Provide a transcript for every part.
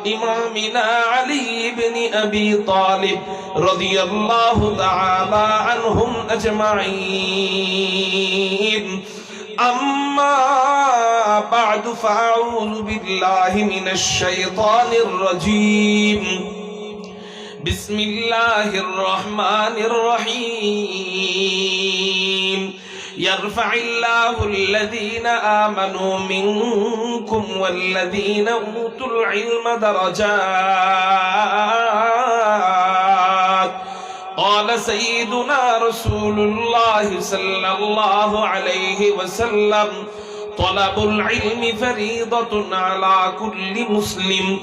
إمامنا علي بن أبي طالب رضي الله تعالى عنهم أجمعين أما بعد فأعوذ بالله من الشيطان الرجيم بسم الله الرحمن الرحيم يرفع الله الذين آمنوا منكم والذين أوتوا العلم درجات قال سيدنا رسول الله صلى الله عليه وسلم طلب العلم فريضة على كل مسلم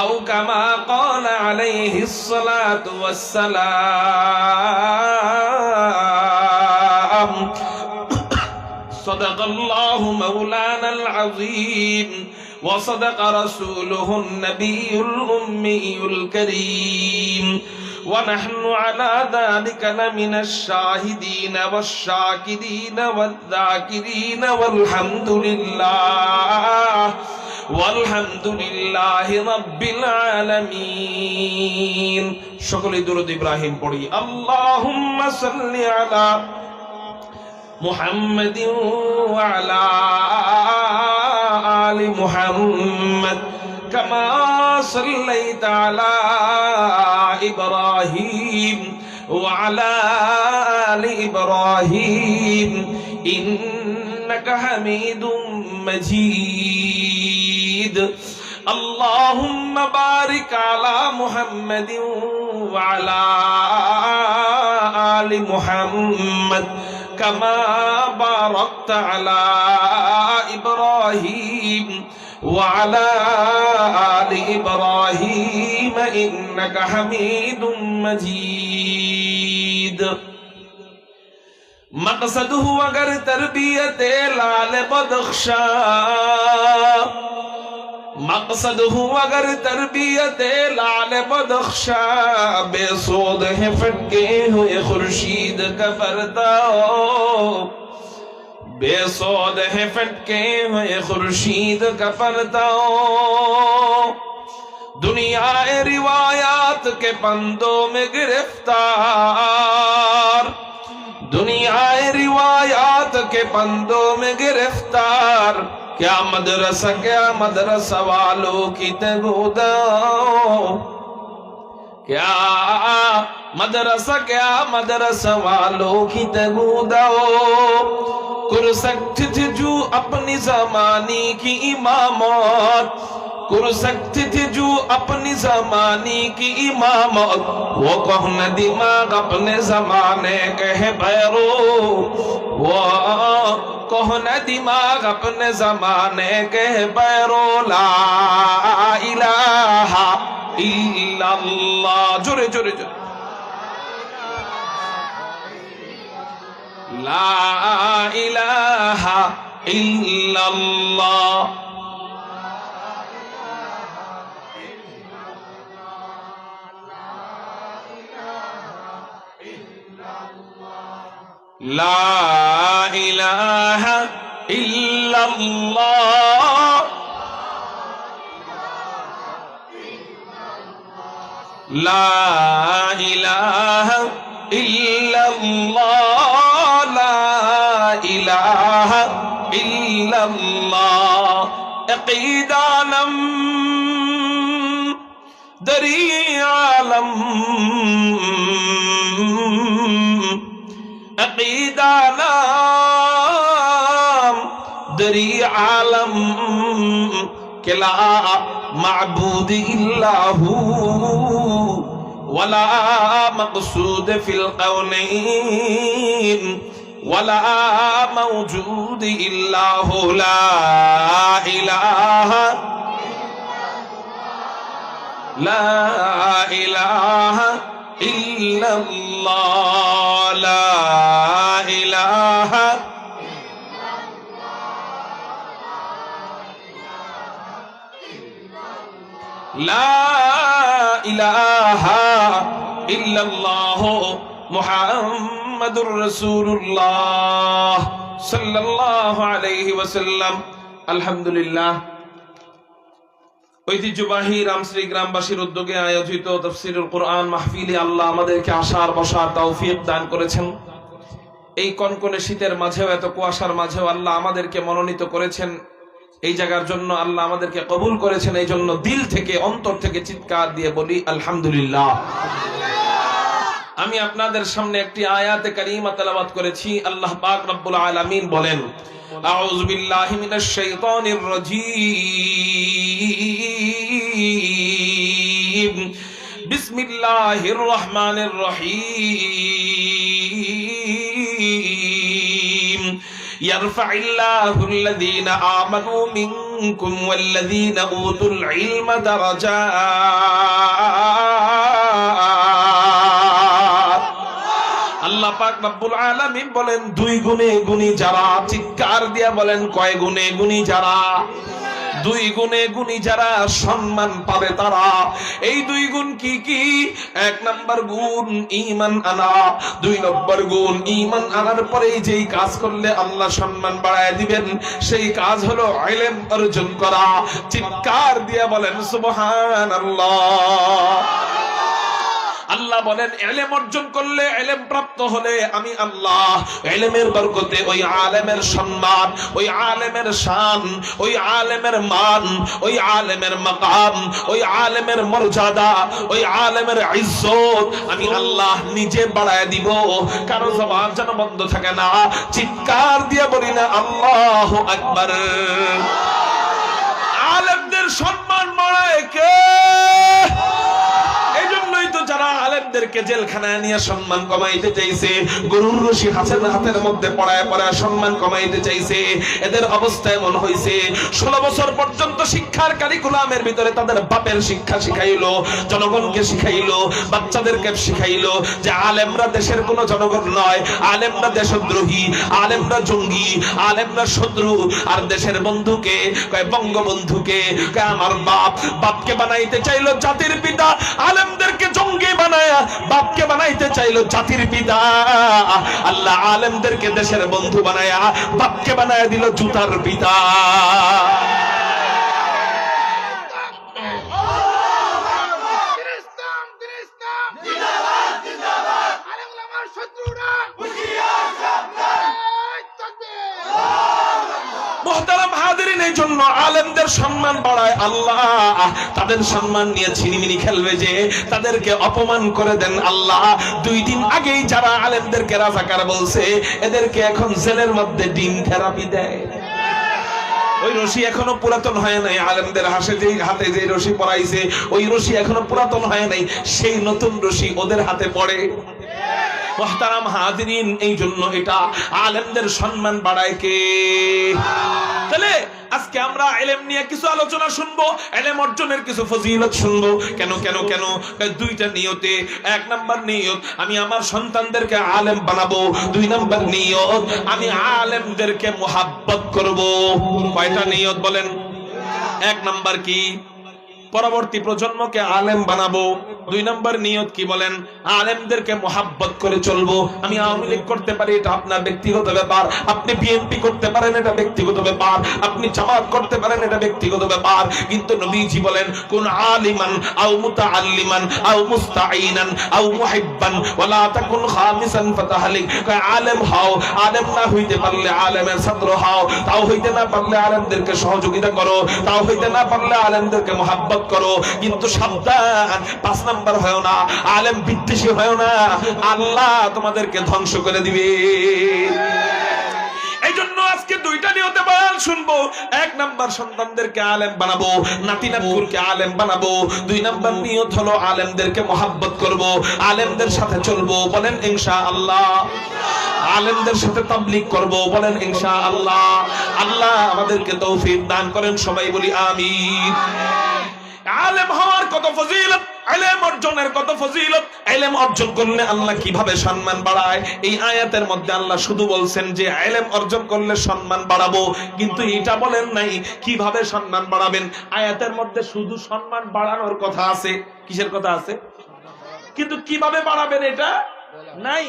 أو كما قال عليه الصلاة والسلام صدق الله مولانا العظيم وصدق رسوله النبي الأمي الكريم ونحن على ذلك لمن الشاهدين والشاكرين والذاكرين والحمد لله رب العالمين شكر درود إبراهيم পড়ি اللهم صل على محمد وعلى آل محمد كما صليت على إبراهيم وعلى آل إبراهيم إنك حميد مجيد اللهم بارك على محمد وعلى آل محمد كما باركت على إبراهيم وعلى آل إبراهيم إنك حميد مجيد مقصده اگر تربیت لال بدخشا مقصد ہوں اگر تربیت لال بدخشا بے سود ہے فٹکے ہوئے خورشید کا پردہ بے سود ہے فٹکے ہوئے خورشید کا پردہ دنیا روایات کے پندوں میں گرفتار دنیا روایات کے پندوں میں گرفتار کیا مدرسہ والوں کی تگودا کیا مدرسہ والوں کی تگودا کر سکتے تھے جو اپنی زمانے کی امامت کر سکتے تھے جو اپنی زمانے کی امامت وہ کون دماغ اپنے زمانے کے بیرو وہ کون دماغ اپنے زمانے کے بیرو لا الہ الا اللہ جورے جورے جورے لا الہ الا اللہ لا الہ الا اللہ لا الہ الا اللہ لا الہ الا اللہ عقید عالم دری عالم عقیدہ نام دری عالم کہ لا معبود الا ہو ولا مقصود فی القونین ولا موجود الا ہو لا الہ الا اللہ لا الہ الا اللہ محمد رسول اللہ صلی اللہ علیہ وسلم الحمدللہ ঐতিহ্যবাহী রামশ্রী গ্রামবাসীর উদ্যোগে আয়োজিত তাফসীরুল কোরআন মাহফিলে আল্লাহ আমাদেরকে আসার বসার তৌফিক দান করেছেন। এই কনকনে শীতের মাঝেও, এত কুয়াশার মাঝেও আল্লাহ আমাদেরকে মনোনীত করেছেন। এই জায়গার জন্য আল্লাহ আমাদেরকে কবুল করেছেন। এই জন্য দিল থেকে, অন্তর থেকে চিৎকার দিয়ে বলি আলহামদুলিল্লাহ। আমি আপনাদের সামনে একটি আয়াতে কারিমা তেলাওয়াত করেছি। আল্লাহ পাক রব্বুল আলামিন বলেন, আউযু বিল্লাহি মিনাশ শাইতানির রাজীম, বিসমিল্লাহির রহমানির রহিম, ইয়ারফাইল্লাহুল্লাযীনা আমানু মিনকুম ওয়াল্লাযীনা উতুল ইলমা দারাজাত। আল্লাহ পাক রব্বুল আলামিন বলেন, দুই গুণে গুণী যারা, চিৎকার দিয়া বলেন কয় গুণে গুণী যারা? দুই গুণে গুণী যারা সম্মান পাবে তারা। এই দুই গুণ কি কি? এক নাম্বার গুণ ঈমান আনা, দুই নম্বর গুণ ঈমান আনার পরে যেই কাজ করলে আল্লাহ সম্মান বাড়ায় দিবেন সেই কাজ হলো ইলম অর্জন করা। চিৎকার দিয়ে বলেন সুবহানাল্লাহ। আল্লাহ বলেন, ইলম অর্জন করলে, ইলম প্রাপ্ত হলে আমি আল্লাহ ইলমের বরকতে ওই আলেমের সম্মান, ওই আলেমের শান, ওই আলেমের মান, ওই আলেমের মাকাম, ওই আলেমের মর্যাদা, ওই আলেমের ইজ্জত আমি আল্লাহ নিজে বাড়ায় দিব। কারো জবান যেন বন্ধ থাকে না। চিৎকার দিয়ে বলি না আল্লাহু আকবার। আলেমদের সম্মান বাড়ায় কে? যারা আলেমদেরকে জেলখানায় নিয়ে সম্মান কমাইতে চাইছে, গরুর রশি হাতের মধ্যে পড়ায় পড়ায় সম্মান কমাইতে চাইছে, এদের অবস্থা এমন হয়েছে 16 বছর পর্যন্ত শিক্ষার কারিকুলামের ভিতরে তাদের বাপের শিক্ষা শিখাইলো, জনগণকে শিখাইলো, বাচ্চাদেরকে শিখাইলো যে আলেমরা দেশের কোনো জনগণ নয়, আলেমরা দেশদ্রোহী, আলেমরা জঙ্গি, আলেমরা শত্রু। আর দেশের বন্ধুকে কয়, বঙ্গবন্ধুকে কয় আমার বাপ। বাপকে বানাইতে চাইলো জাতির পিতা, আলেমদেরকে জঙ্গি বানায়া বাপকে বানাইতে চাইলো জাতির পিতা। আল্লাহ আলেমদেরকে দেশের বন্ধু বানায়া বাপকে বানায়া দিল জুতার পিতা। মুহতারাম হাজিরিন, এই জন্য আলেমদের সম্মান বাড়ায় আল্লাহ। তাদের সম্মান নিয়ে ছিনিমিনি খেলবে যে, তাদেরকে অপমান করে দেন আল্লাহ। 2 দিন আগেই যারা আলেমদেরকে রাজাকার বলছে, এদেরকে এখন জেলের মধ্যে ডিম থেরাপি দেয়। ওই রশি এখনো পুরাতন হয় নাই। আলেমদের হাতে যে রশি পরাইছে, ওই রশি এখনো পুরাতন হয় নাই, সেই নতুন রশি ওদের হাতে পড়ে। মুহতারাম হাজিরিন, এই জন্য এটা আলেমদের সম্মান বাড়ায় কে? তাহলে আজকে আমরা ইলম নিয়ে কিছু আলোচনা শুনবো, ইলম অর্জনের কিছু ফজিলত শুনবো। কেন কেন কেন? দুইটা নিয়তে। এক নাম্বার নিয়ত, আমি আমার সন্তানদেরকে আলেম বানাবো। 2 নাম্বার নিয়ত, আমি আলেমদেরকে মুহাব্বত করব। কয়টা নিয়ত বলেন? এক নাম্বার কি? পরবর্তী প্রজন্মকে আলেম বানাবো। 2 নম্বর নিয়ত কি বলেন? আলেমদেরকে মুহাব্বত করে চলবো। আমি আওয়ামী লীগ করতে পারি, এটা আপনার ব্যক্তিগত ব্যাপার। আপনি বিএনপি করতে পারেন, এটা ব্যক্তিগত ব্যাপার। আপনি জামাত করতে পারেন, এটা ব্যক্তিগত ব্যাপার। কিন্তু নবীজি বলেন, কুন আলিমান আও মুতাআল্লিমান আও মুস্তাঈনান আও মুহিব্বান ওয়ালা তাকুন খামিসান ফাতাহলিক। আলেম হও, আলেম না হইতে পারলে আলেমের ছাত্র হও, তাও হইতে না পারলে আলেমদেরকে সহযোগিতা করো, তাও হইতে না পারলে আলেমদেরকে মুহাব্বত করো। কিন্তু সাবধান, 5 নাম্বার হয় না, আলেম বিদ্বেষী হয় না, আল্লাহ তোমাদেরকে ধ্বংস করে দিবে। এই জন্য আজকে 2টা নিয়তে বয়ান শুনবো। 1 নাম্বার, সন্তানদেরকে আলেম বানাবো, নাতি নাতকুরকে আলেম বানাবো। 2 নাম্বার নিয়ত হলো আলেমদেরকে মুহাব্বত করব, আলেমদের সাথে চলবো। বলেন ইনশাআল্লাহ। আলেমদের সাথে তাবলীগ করব। বলেন ইনশাআল্লাহ। আল্লাহ আমাদেরকে তৌফিক দান করেন, সবাই বলি আমিন। আলেম হওয়ার কত ফজিলত, ইলম অর্জনের কত ফজিলত। ইলম অর্জন করলে আল্লাহ কিভাবে সম্মান বাড়ায়, এই আয়াতের মধ্যে আল্লাহ শুধু বলছেন যে ইলম অর্জন করলে সম্মান বাড়াবো, কিন্তু এটা বলেন নাই কিভাবে সম্মান বাড়াবেন। আয়াতের মধ্যে শুধু সম্মান বাড়ানোর কথা আছে। কিসের কথা আছে? কিন্তু কিভাবে বাড়াবেন এটা নাই।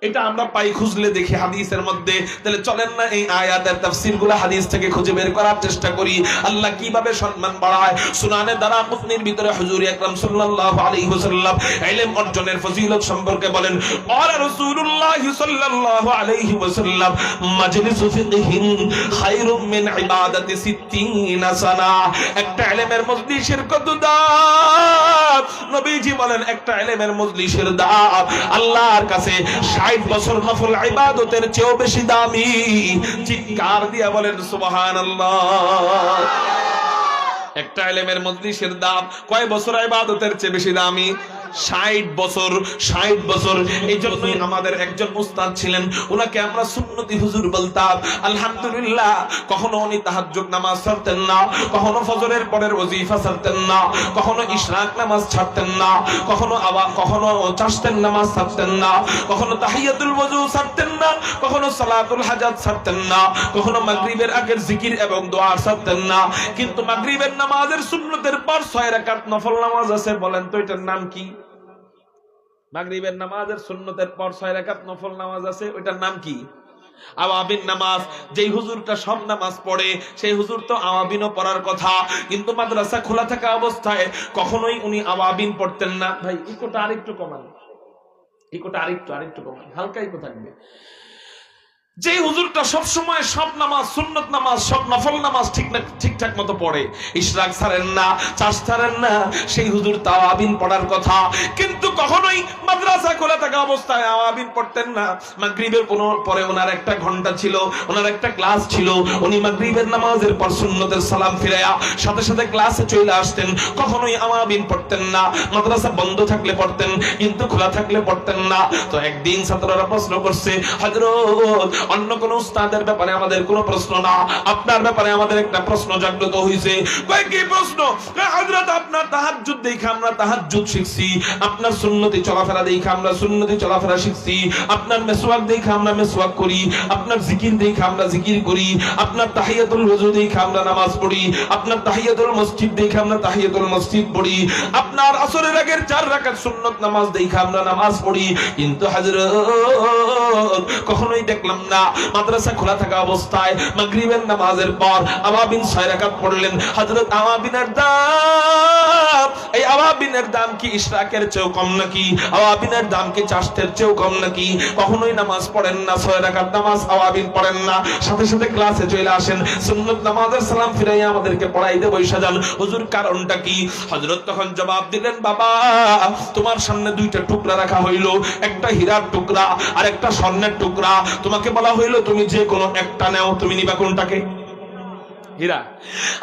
এটা আমরা পাই খুঁজলে দেখি হাদিসের মধ্যে। তাহলে চলেন না এই আয়াতের তাফসীরগুলো হাদিস থেকে খুঁজে বের করার চেষ্টা করি আল্লাহ কিভাবে সম্মান বাড়ায়। সুনানে দারাকুতনির ভিতরে হুজুর আকরাম সাল্লাল্লাহু আলাইহি ওয়াসাল্লাম ইলম অর্জনের ফজিলত সম্পর্কে বলেন, ক্বালা রাসূলুল্লাহ সাল্লাল্লাহু আলাইহি ওয়াসাল্লাম মাজলিসু ফিকহিন খায়রুম মিন ইবাদাতি 60 সানা। একটা ইলমের মজলিসের কত দাম, নবীজি বলেন একটা ইলমের মজলিসের দাম আল্লাহর কাছে 60 বছর নফল ইবাদতের চেয়েও বেশি দামি। চিৎকার দিয়ে বলেন সুবহানাল্লাহ। একটা ইলমের মজলিসের দাম কয় বছর ইবাদতের চেয়ে বেশি দামি? 60 বছর। 60 বছর। এই জন্যই আমাদের একজন উস্তাদ ছিলেন, ওনাকে আমরা সুন্নতি হুজুর বলতাম। আলহামদুলিল্লাহ, কখনো উনি তাহাজ্জুদ নামাজ ছাড়তেন না, কখনো ফজরের পরের ওয়াজিফা ছাড়তেন না, কখনো ইশরাক নামাজ ছাড়তেন না, কখনো চাশতের নামাজ ছাড়তেন না, কখনো তাহিয়াতুল ওযু ছাড়তেন না, কখনো সালাতুল হাজাত ছাড়তেন না, কখনো মাগরিবের আগের জিকির এবং দোয়া ছাড়তেন না। কিন্তু মাগরিবের নামাজের সুন্নতের পর 6 রাকাত নফল নামাজ আছে, বলেন তো এটার নাম কি? মাগরিবের নামাজের সুন্নতের পর 6 রাকাত নফল নামাজ আছে, ওইটার নাম কি? আওয়াবিন নামাজ। যেই হুজুরটা সব নামাজ পড়ে সেই হুজুর তো আওয়াবিনও পড়ার কথা, কিন্তু মাদ্রাসা খোলা থাকা অবস্থায় কখনোই উনি আওয়াবিন পড়তেন না। ভাই ইকোটা আরেকটু কমান, ইকোটা আরেকটু কমান, হালকা ইকো থাকবে। যে হুজুরটা সব সময় সব নামাজ, সুন্নত নামাজ, সব নফল নামাজ ঠিকঠাক মতো পড়ে, ইশরাক ছাড়েন না, চাষ ছাড়েন না, সেই হুজুর তাওয়াবিন পড়ার কথা, কিন্তু কখনোই মাদ্রাসা খোলা থাকা অবস্থায় আওয়াবিন পড়তেন না। মাগরিবের পরে ওনার একটা ঘন্টা ছিল, ওনার একটা ক্লাস ছিল, উনি মাগরিবের নামাজের পর সুন্নতের সালাম ফিরায়া সাথে সাথে ক্লাসে চলে আসতেন, কখনোই আওয়াবিন পড়তেন না। মাদ্রাসা বন্ধ থাকলে পড়তেন, কিন্তু খোলা থাকলে পড়তেন না। তো একদিন ছাত্ররা প্রশ্ন করছে, হযরত অন্য কোন উস্তাদের ব্যাপারে আমাদের কোনো প্রশ্ন না, আপনার ব্যাপারে আমাদের একটা প্রশ্ন জাগ্রত হয়েছে। কয় কি প্রশ্ন? হযরত আপনার তাহাজ্জুদ দেখে আমরা তাহাজ্জুদ শিখছি, আপনার সুন্নতি চলাফেরা দেখে আমরা সুন্নতি চলাফেরা শিখছি, আপনার মিসওয়াক দেখে আমরা মিসওয়াক করি, আপনার জিকির দেখে আমরা জিকির করি, আপনার তাহিয়াতুল ওযু দেখে আমরা নামাজ পড়ি, আপনার তাহিয়াতুল মসজিদ দেখে আমরা তাহিয়াতুল মসজিদ পড়ি, আপনার আসরের আগের 4 রাকাত সুন্নত নামাজ দেখে আমরা নামাজ পড়ি, কিন্তু হযরত কখনোই দেখলাম না মাদ্রাসা খোলা থাকা অবস্থায় মাগরিবের নামাজের পর আওয়াবিন 6 রাকাত পড়লেন। হযরত আওয়াবিনের দাম, এই আওয়াবিনের দাম কি ইশরাকের চেয়েও কম নাকি? আওয়াবিনের দাম কি চাশতের চেয়েও কম নাকি? কখনোই নামাজ পড়েন না, 6 রাকাত নামাজ আওয়াবিন পড়েন না, সাথে সাথে ক্লাসে চলে আসেন, সুন্নত নামাজের সালাম ফিরাইয়া আমাদেরকে পড়াইতে বসে যান। হুজুর কারণটা কি? হযরত তখন জবাব দিলেন, বাবা তোমার সামনে 2টা টুকরা রাখা হইল, একটা হীরার টুকরা আর একটা স্বর্ণের টুকরা, তোমাকে বলা হইলো তুমি যে কোনো একটা নাও, তুমি নিবা কোনটাকে? হীরা।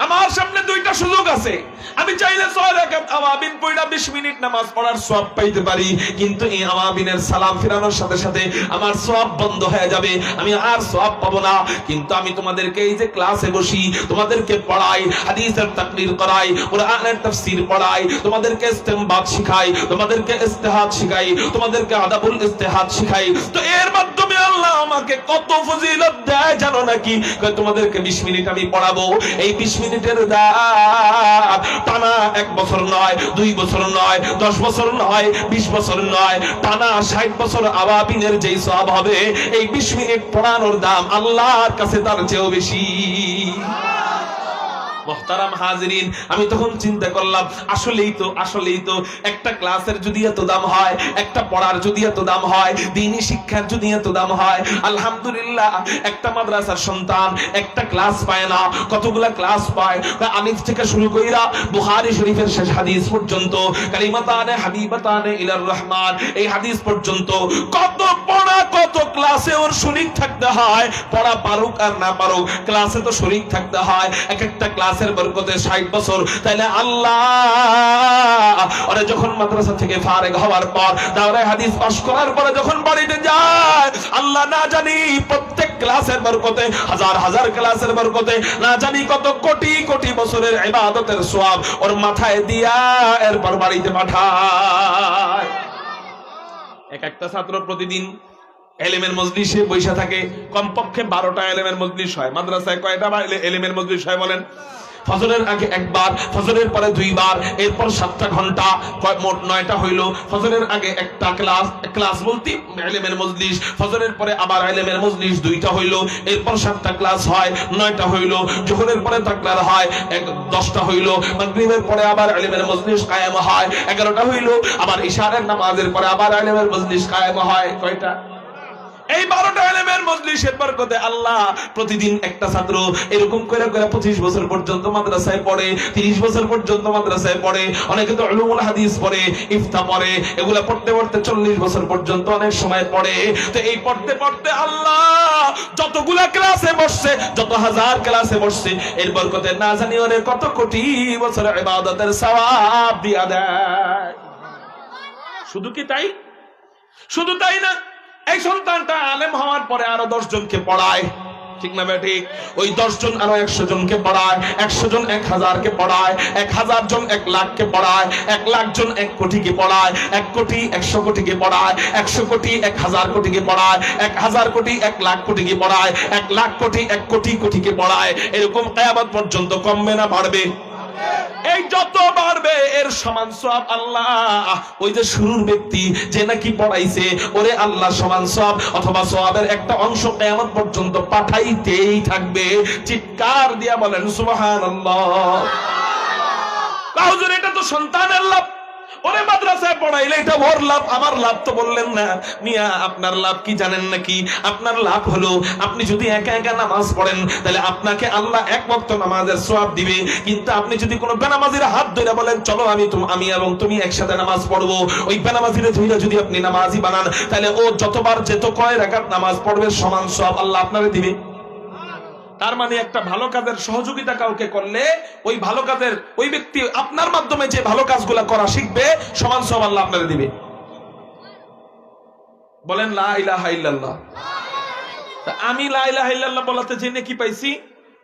আমার সামনে 2টা সুযোগ আছে, আমি চাইলে 6 রাকাত আওয়াবিন পড়া 20 মিনিট নামাজ পড়ার সওয়াব পাইতে পারি, কিন্তু এই আওয়াবিনের সালাম ফিরানোর সাথে সাথে আমার সওয়াব বন্ধ হয়ে যাবে, আমি আর সওয়াব পাবো না। কিন্তু আমি তোমাদেরকে এই যে ক্লাসে বসি, তোমাদেরকে পড়াই, হাদিসের তাকরীর করাই, কোরআনের তাফসীর পড়াই, তোমাদেরকে ইসতিমবাত শিখাই, তোমাদেরকে ইজতিহাদ শিখাই, তোমাদেরকে আদাবুল ইজতিহাদ শিখাই, তো এর মাধ্যমে আল্লাহ আমাকে কত ফজিলত দেয় জানো নাকি? তোমাদেরকে 20 মিনিট আমি পড়াবো, এই 20 মিনিটের দাম টানা 1 বছর নয়, 2 বছর নয়, 10 বছর নয়, 20 বছর নয়, টানা 60 বছর আওয়াবিনের যেই সওয়াব হবে, এই 20 মিনিট পড়ানোর দাম আল্লাহর কাছে তার চেয়েও বেশি। মুহতারাম হাজিরিন, আমি তখন চিন্তা করলাম আসলেই তো একটা ক্লাসের যদি এত দাম হয়, একটা পড়ার যদি এত দাম হয়, দ্বীনি শিক্ষার যদি এত দাম হয়, আলহামদুলিল্লাহ একটা মাদ্রাসার সন্তান একটা ক্লাস পায় না, কতগুলা ক্লাস পায়, আলিফ থেকে শুরু কইরা বুখারী শরীফের শেষ হাদিস পর্যন্ত, কালিমাতানে হাবিবাতানে ইলার রহমান, এই হাদিস পর্যন্ত কত পড়া, কত ক্লাসে ওর শরীক থাকতে হয়, পড়া পারুক আর না পারুক ক্লাসে তো শরীক থাকতে হয়। এক একটা ক্লাসের বরকতে 60 বছর, তাইলে আল্লাহ ওরা যখন মাদ্রাসা থেকে ফারেগ হওয়ার পর, দাওরায়ে হাদিস পাশ করার পরে যখন বাড়িতে যায়, আল্লাহ না জানি প্রত্যেক ক্লাসের বরকতে, হাজার হাজার ক্লাসের বরকতে না জানি কত কোটি কোটি বছরের ইবাদতের সওয়াব ওর মাথায় দিয়া এরপর বাড়িতে পাঠায়। এক একটা ছাত্র প্রতিদিন এলেমের মজলিসে বৈশা থাকে, কমপক্ষে 12টা এলেমের মজলিস হয়। মাদ্রাসায় কয়টা এলেমের মজলিস হয় বলেন? ফজরের আগে একবার, ফজরের পরে দুইবার, এরপর 7টা ঘন্টা, মোট 9টা হইল। ফজরের আগে একটা ক্লাস বলতে ইলমের মজলিস, ফজরের পরে আবার ইলমের মজলিস 2টা হইল, এরপর 7টা ক্লাস হয়, 9টা হইল। যোহরের পরে তাকরার হয় 10টা হইল, মাগরিবের পরে আবার ইলমের মজলিস কায়েম হয় 11টা হইল, আবার ইশারের নামাজের পরে আবার ইলমের মজলিস কায়েম হয় কয়টা? এই 12টা ইলমের মজলিসের বরকতে আল্লাহ প্রতিদিন একটা ছাত্র এরকম করে করে 25 বছর পর্যন্ত মাদ্রাসায় পড়ে, 30 বছর পর্যন্ত মাদ্রাসায় পড়ে, অনেকে তো উলুমুল হাদিস পড়ে, ইফতা পড়ে, এগুলা পড়তে পড়তে 40 বছর পর্যন্ত অনেক সময় পড়ে। তো এই পড়তে পড়তে আল্লাহ যতগুলা ক্লাসে বসছে, যত হাজার ক্লাসে বসছে, এর বরকতে না জানি ওরে কত কোটি বছর ইবাদতের সওয়াব দিয়া দেয়। শুধু কি তাই? শুধু তাই না, এই সন্তানটা আলেম হওয়ার পরে আরো 10 জনকে পড়ায়, ঠিক না ঠিক? ওই 10 জন আরো 100 জনকে পড়ায়, 100 জন 1000 কে পড়ায়, 1000 জন 1 লাখ কে পড়ায়, 1 লাখ জন 1 কোটি কে পড়ায়, 1 কোটি 100 কোটি কে পড়ায়, 100 কোটি 1000 কোটি কে পড়ায়, 1000 কোটি 1 লাখ কোটি কে পড়ায়, 1 লাখ কোটি 1 কোটি কোটি কে পড়ায়। এরকম কিয়ামত পর্যন্ত কমবে না বাড়বে? এই যত বাড়বে এর সমান সওয়াব আল্লাহ ওই যে শুরুর ব্যক্তি যে নাকি পড়াইছে ওরে আল্লাহ সমান সওয়াব অথবা সওয়াবের একটা অংশ কিয়ামত পর্যন্ত পাঠাইতেই থাকবে। চিৎকার দিয়া বলেন সুবহানাল্লাহ। হুজুর এটা তো সন্তানের লাভ, ওরে মাদ্রাসায় পড়াইলে এটা ওর লাভ, আমার লাভ তো বললেন না। মিয়া আপনার লাভ কি জানেন নাকি? আপনার লাভ হলো আপনি যদি একা একা নামাজ পড়েন তাহলে আপনাকে আল্লাহ 1 ওয়াক্ত নামাজের সওয়াব দিবে, কিন্তু আপনি যদি কোনো বেনামাজির হাত ধরে বলেন চলো আমি এবং তুমি একসাথে নামাজ পড়বো, ওই বেনামাজির ধরে যদি আপনি নামাজি বানান তাহলে ও যতবার যেত কয় রাকাত নামাজ পড়বে সমান সওয়াব আল্লাহ আপনারে দিবে। তার মানে একটা ভালো কাজের সহযোগিতা কাউকে করলে ওই ভালো কাজের ওই ব্যক্তি আপনার মাধ্যমে যে ভালো কাজগুলো করা শিখবে সমান সওয়াব আল্লাহ আপনারে দিবে। বলেন লা ইলাহা ইল্লাল্লাহ। আমি লা ইলাহা ইল্লাল্লাহ বলাতে জেনে কি পাইছি?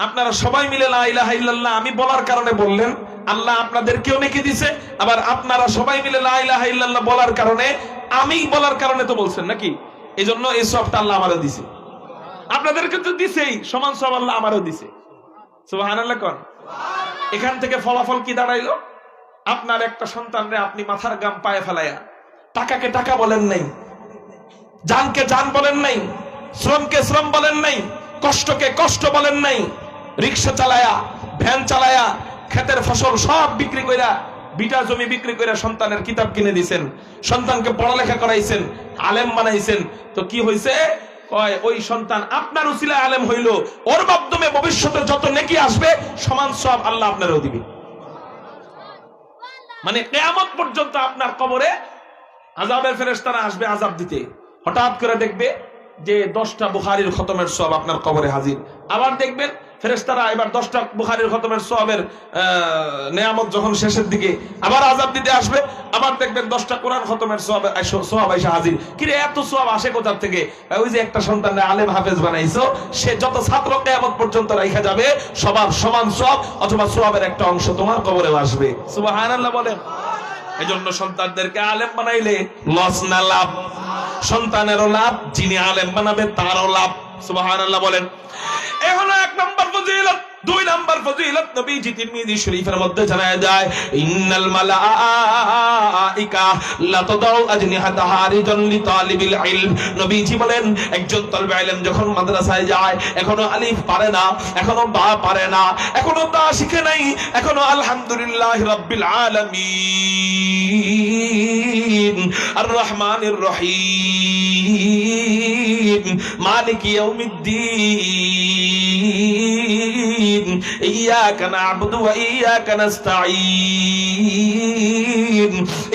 আপনারা সবাই মিলে লা ইলাহা ইল্লাল্লাহ আমি বলার কারণে বললেন, আল্লাহ আপনাদেরকেও নেকি দিছে, আবার আপনারা সবাই মিলে লা ইলাহা ইল্লাল্লাহ বলার কারণে আমি বলার কারণে তো বলছেন নাকি? এজন্য এই সওয়াবটা আল্লাহ আমারে দিছে। আপনাদেরকে তো দিছেই, সমান সওয়াব আল্লাহ আমারও দিছে। সুবহানাল্লাহ কোন। এখান থেকে ফলাফল কি দাঁড়াইলো? আপনার একটা সন্তানরে আপনি মাথার গাম পায়ে ফেলায়া টাকাকে টাকা বলেন নাই, জানকে জান বলেন নাই, শ্রমকে শ্রম বলেন নাই, কষ্টকে কষ্ট বলেন নাই, রিকশা চালায়া ভ্যান চালায়া ক্ষেতের ফসল সব বিক্রি কইরা বিটা জমি বিক্রি করে সন্তানের কিতাব কিনে দিয়েছেন, সন্তানকে পড়ালেখা করাইছেন, আলেম বানাইছেন। তো কি হইছে? ওই সন্তান আপনার উসিলায় আলেম হইল, ওর মাধ্যমে ভবিষ্যতে যত নেকি আসবে সমান সওয়াব আল্লাহ আপনারও দিবে। মানে কিয়ামত পর্যন্ত আপনার কবরে আযাবের ফেরেশতারা আসবে আযাব দিতে, হঠাৎ করে দেখবে যে 10টা বুখারীর খতমের সওয়াব আপনার কবরে হাজির। আবার দেখবেন ফেরেশতারা এবার 10টা বুখারীর খতমের সওয়াবের নিয়ামত যখন শেষের দিকে আবার আযাব দিতে আসবে, আবার দেখবেন 10টা কোরআন খতমের সওয়াব এসে হাজির। কিরে এত সওয়াব আসে কোথা থেকে? ওই যে একটা সন্তানকে আলেম হাফেজ বানাইছো, সে যত ছাত্র কিয়ামত পর্যন্ত রাখা যাবে সবার সমান সওয়াব অথবা সওয়াবের একটা অংশ তোমার কবরে আসবে। সুবহানাল্লাহ বলেন। এজন্য সন্তানদেরকে আলেম বানাইলে লস না লাভ? সন্তানেরও লাভ, যিনি আলেম বানাবে তারও লাভ। সুবহানাল্লাহ বলেন। এই হলো 1 নম্বর ফজিলত। 2 নম্বর ফজিলত নবীজি তিরমিজি শরীফের মধ্যে জানায় যায়, ইন্নাল মালাইকা লা তাদাউ আজনিহাতাহা রিজান লিতালিবিল ইলম। নবীজি বলেন একজন তালিবে ইলম যখন মাদ্রাসায় যায়, এখনো আলিফ পারে না, এখনো বা পারে না, এখনো তা শিখে নাই, এখনো আলহামদুলিল্লাহি রাব্বিল আলামিন আর রহমানির রহিম মালিকি ইয়াউমিদ্দিন ইয়্যাকা না'বুদু ওয়া ইয়্যাকা নাস্তাঈন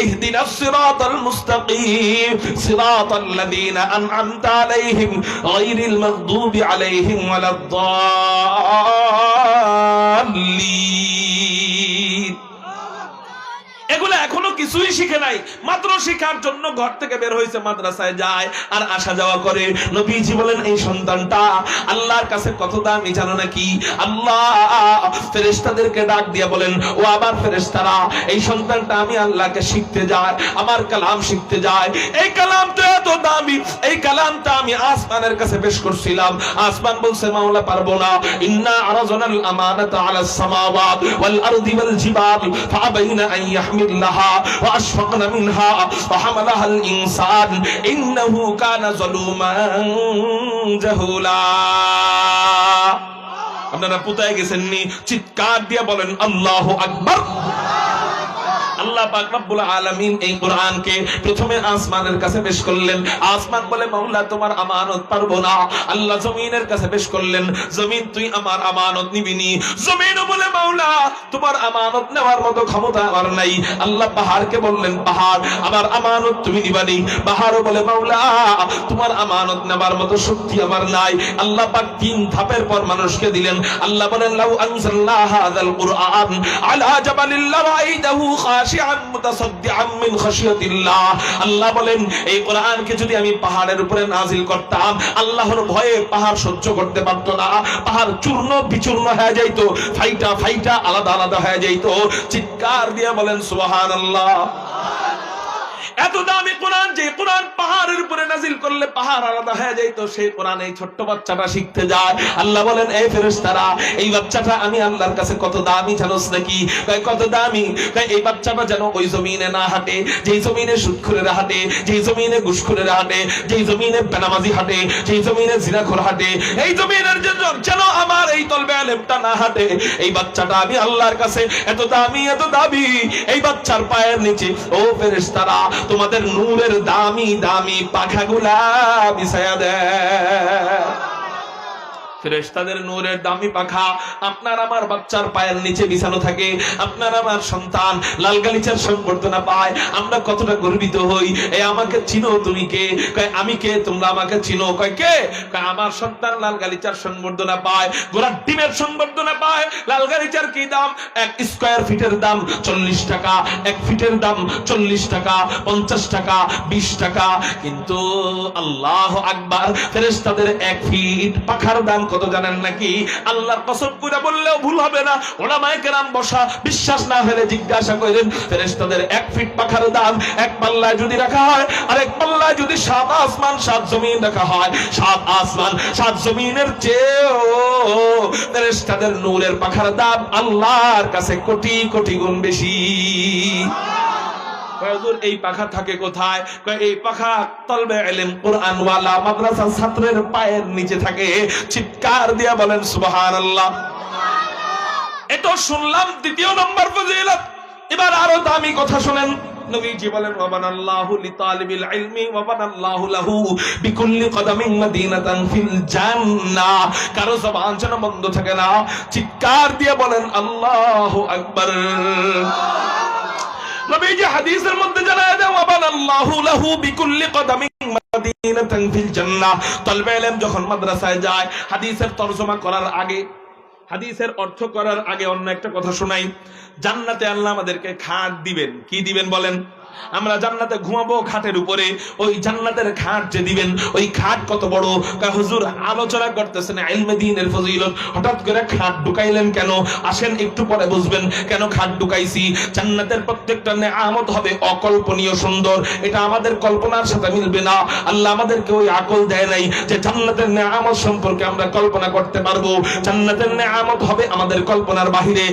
ইহদিনাস সিরাতাল মুস্তাকিম সিরাতাল লাযীনা আন'আমতা আলাইহিম গায়রিল মাগদুবি আলাইহিম ওয়ালাদ-দাল্লিন। এগুলো এখনো কিছুই শিখে নাই, মাত্র শিখার জন্য ঘর থেকে বের হয়েছে, মাদ্রাসায় যায় আর আসা যাওয়া করে। নবীজি বলেন এই সন্তানটা আল্লাহর কাছে কত দামি জানো নাকি? আল্লাহ ফেরেশতাদেরকে ডাক দিয়ে বলেন, ও আবার ফেরেশতারা, এই সন্তানটা আমি আল্লাহকে শিখতে যায়, আমার কালাম শিখতে যায়, এই কালামটা এত দামি, এই কালামটা আমি আসমানের কাছে পেশ করছিলাম। আসমান বলছে মাওলা পারবো না। ইন্না আরাজনাল আমানাতা আলাস সামাওয়াত ওয়াল আরদি ওয়াল জিবাল ফাআবাইনা আন ইয়াহমিলাহা ওয়া আশফাকনা মিনহা ওয়া হামালাহাল ইনসান ইন্নাহু কানা যালুমান জাহুলা। আপনারা কোথায় গেছেন নি? চিৎকার দিয়ে বলেন আল্লাহু আকবার। আল্লাহ পাক রব্বুল আলামিন এই কোরআনকে প্রথমে আসমানের কাছে পেশ করলেন। আসমান বলে মাওলা তোমার আমানত পারবো না। আল্লাহ জমিনের কাছে পেশ করলেন, জমিন তুই আমার আমানত নিবি নি। জমিনও বলে মাওলা তোমার আমানত নেওয়ার মতো ক্ষমতা আমার নাই। আল্লাহ পাহাড়কে বললেন, পাহাড় আমার আমানত তুমি নিবানি। পাহাড়ও বলে মাওলা তোমার আমানত নেবার মতো শক্তি আমার নাই। আল্লাহ পাক তিন ধাপের পর মানুষকে দিলেন। আল্লাহ বলেন লাউ আনজালনা হাযাল কুরআন আলা জাবালিল লারাইদাহু আল্লাহ বলেন এই কোরআনকে যদি আমি পাহাড়ের উপরে নাজিল করতাম, আল্লাহর ভয়ে পাহাড় সহ্য করতে পারত না, পাহাড় চূর্ণ বিচূর্ণ হয়ে যাইত, ফাইটা ফাইটা আলাদা আলাদা হয়ে যাইত। চিৎকার দিয়ে বলেন সুবহানাল্লাহ। এত দামি কোরআন, যে কোরআন পাহাড়ের উপরে নাজিল করলে পাহাড় আলাদা হয়ে যাইত, সেই কোরআন এই ছোট্ট বাচ্চাটা শিখতে যায়। আল্লাহ বলেন এই ফেরেশতারা, এই বাচ্চাটা আমি আল্লাহর কাছে কত দামি জানোস নাকি? কত দামি? এই বাচ্চাটা যেন ওই জমিনে না হাঁটে যেই জমিনে সুদখোরেরা হাঁটে, যেই জমিনে ঘুষখোরেরা হাঁটে, যেই জমিনে বেনামাজি হাঁটে, যেই জমিনে জিনাখোর হাঁটে, এই জমিনের জন্য যেন আমার এই তলবে আলেমটা না হাঁটে। এই বাচ্চাটা আমি আল্লাহর কাছে এত দামি, এত দামি। এই বাচ্চার পায়ের নিচে ও ফেরেশতারা তোমাদের নূরের দামি দামি পাখাগুলা বিছায়া দেয়। ফেরেশতাদের নূরের দামি পাখা আপনার আমার বাচ্চার পায়ের নিচে বিছানো থাকে। আপনার আমার সন্তান লাল গালিচার সংবর্ধনা পায়, আমরা কতটা গর্বিত হই। এই আমাকে চিনো তুমি কে? কয় আমি কে, তোমরা আমাকে চিনো। কয় কে? কয় আমার সন্তান লাল গালিচার সংবর্ধনা পায়, গোড়ার ডিমের সংবর্ধনা পায়। লাল গালিচার কি দাম? 1 স্কয়ার ফিটের দাম 40 টাকা, 1 ফিটের দাম 40 টাকা, 50 টাকা, 20 টাকা। কিন্তু আল্লাহু আকবার, ফেরেশতাদের 1 ফিট পাখার দাম কত জানেন নাকি? আল্লাহর কসম করে বললেও ভুল হবে না, উলামায়ে কেরাম বসা, বিশ্বাস না হলে জিজ্ঞাসা করেন। ফেরেশতাদের 1 ফিট পাখার দাম এক পাল্লায় যদি রাখা হয়, আর এক পাল্লায় যদি 7 আসমান 7 জমিন রাখা হয়, 7 আসমান 7 জমিনের চেয়েও ফেরেশতাদের নূরের পাখার দাম আল্লাহর কাছে কোটি কোটি গুণ বেশি। এই পাখা থাকে কোথায়? এই পাখা তলবে ইলম কোরআন ওয়ালা মাদ্রাসার ছাত্রের পায়ের নিচে থাকে। চিৎকার দিয়ে বলেন সুবহানাল্লাহ। এটা শুনলাম দ্বিতীয় নম্বর ফজিলত। এবার আরো দামি কথা শুনেন। নবীজি বলেন ওয়াবানাল্লাহু লিতালিবিল ইলমি ওয়াবানাল্লাহু লাহু বিকুল্লি কদামিন মাদিনাতান ফিল জান্নাহ। কারো জবান যেন বন্ধ থাকে না, চিৎকার দিয়ে বলেন আল্লাহু আকবার। নবীজি হাদিসের মধ্যে জানায় দেন ওয়াবানাল্লাহু লাহু বিকুল্লি কদামিন মাদিনাতান ফিল জান্নাহ। তালবে ইলম যখন মাদ্রাসায় যায়, হাদিসের তরজমা করার আগে, হাদিসের অর্থ করার আগে অন্য একটা কথা শোনাই। জান্নাতে আল্লাহ আমাদেরকে খাট দিবেন। কি দিবেন বলেন? আমরা জান্নাতে ঘুমাবো খাটের উপরে। ওই জান্নাতের খাট যে দিবেন, ওই খাট কত বড়? হুজুর আলোচনা করতেছেন ইলমে দ্বীনের ফজিলত, হঠাৎ করে খাট ঢুকাইলেন কেন? আসেন একটু পরে বুঝবেন কেন খাট ঢুকাইছি। জান্নাতের প্রত্যেকটা নেয়ামত হবে অকল্পনীয় সুন্দর, এটা আমাদের কল্পনার সাথে মিলবে না। আল্লাহ আমাদেরকে ওই আকল দেয় নাই যে জান্নাতের নেয়ামত সম্পর্কে আমরা কল্পনা করতে পারবো। জান্নাতের নেয়ামত হবে আমাদের কল্পনার বাহিরে।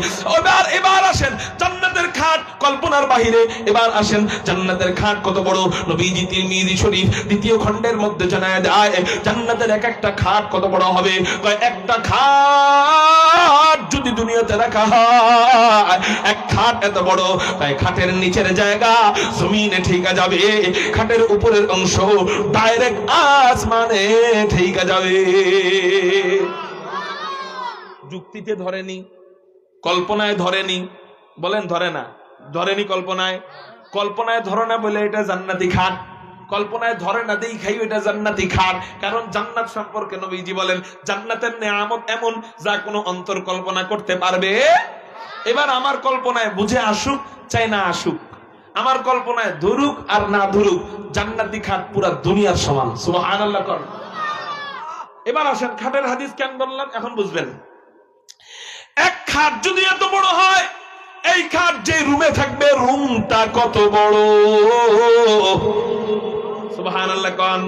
এবার আসেন জান্নাতের খাট কল্পনার বাহিরে। এবার আসেন জান্নাতের খাট কত বড়? নবীজি তিরমিজি শরীফ 2য় খণ্ডের মধ্যে জানায় যায় জান্নাতের এক একটা খাট কত বড় হবে। একটা খাট যদি দুনিয়াতে রাখা হয়, এক খাট এত বড়, তাই খাটের নিচের জায়গা জমিনে ঠেকা যাবে, খাটের উপরের অংশ ডাইরেক্ট আসমানে ঠেকা যাবে। যুক্তিতে ধরেনি, কল্পনায় ধরেনি। বলেন ধরে না? ধরেনি কল্পনায়। কল্পনায় ধরে না বলে এটা জান্নাতি খাট, কল্পনায় ধরে না দেই খাই এটা জান্নাতি খাট। কারণ জান্নাত সম্পর্কে নবীজি বলেন জান্নাতের নেয়ামত এমন যা কোনো অন্তর কল্পনা করতে পারবে। এবার আমার কল্পনায় বুঝে আসুক চাই না আসুক, আমার কল্পনায় ধরুক আর না ধরুক জান্নাতি খাট পুরা দুনিয়ার সমান। সুবহানাল্লাহ কর। এবার আসেন খাটের হাদিস কেন বললাম এখন বুঝবেন। এক খাট যদি এত বড় হয়, এই খাট যে রুমে থাকবে রুমটা কত বড়। সুবহানাল্লাহ কোন।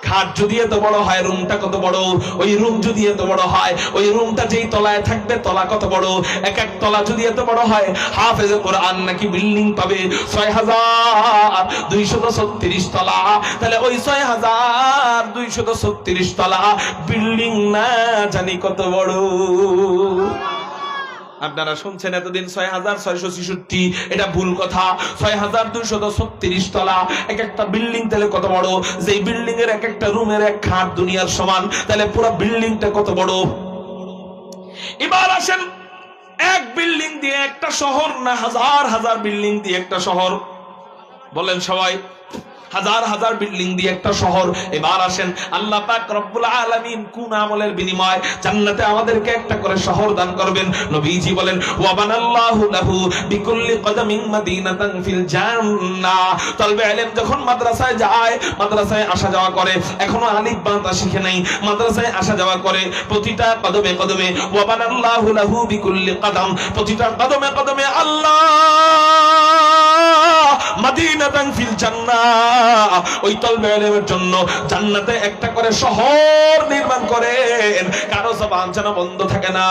খাট যদি এত বড় হয় রুমটা কত বড়, ওই রুম যদি এত বড় হয় ওই রুমটা যেই তলায় থাকবে তলা কত বড়। এক এক তলা যদি এত বড় হয়, হাফেজে কোরআন নাকি বিল্ডিং পাবে ৬,২৩৬ তলা। তাহলে ওই ৬,২৩৬ তলা বিল্ডিং না জানি কত বড়। আপনারা শুনছেন এতদিন ৬,৬৬৬, এটা ভুল কথা। ৬,২৩৬ তলা এক একটা বিল্ডিং, তাহলে কত বড়। যেই বিল্ডিং এর এক একটা রুমের এক খাট দুনিয়ার সমান, তাহলে পুরো বিল্ডিংটা কত বড়। এবার আসেন, এক বিল্ডিং দিয়ে একটা শহর না হাজার হাজার বিল্ডিং দিয়ে একটা শহর? বলেন সবাই, হাজার হাজার বিল্ডিং দিয়ে একটা শহর। এবার আসেন, আল্লাহ পাক রব্বুল আলামিন কোন আমলের বিনিময়ে জান্নাতে আমাদেরকে একটা করে শহর দান করবেন? নবীজি বলেন, ওয়া বানাল্লাহু লাহু বিকুল্লি কদামিন মাদিনাতান ফিল জান্নাহ। তলবে ইলম যখন মাদ্রাসায় যায়, মাদ্রাসায় আসা যাওয়া করে, এখনো আলিফ বা শিখে নাই, মাদ্রাসায় আসা যাওয়া করে, প্রতিটা কদমে কদমে ওয়া বানাল্লাহু লাহু বিকুল্লি কদম, প্রতিটা কদমে কদমে আল্লাহ মাদিনাতান ফিল জান্নাহ, ওই তলবে ইলমের জন্য জান্নাতে একটা করে শহর নির্মাণ করেন। কারো জবান যেন বন্ধ থাকে না,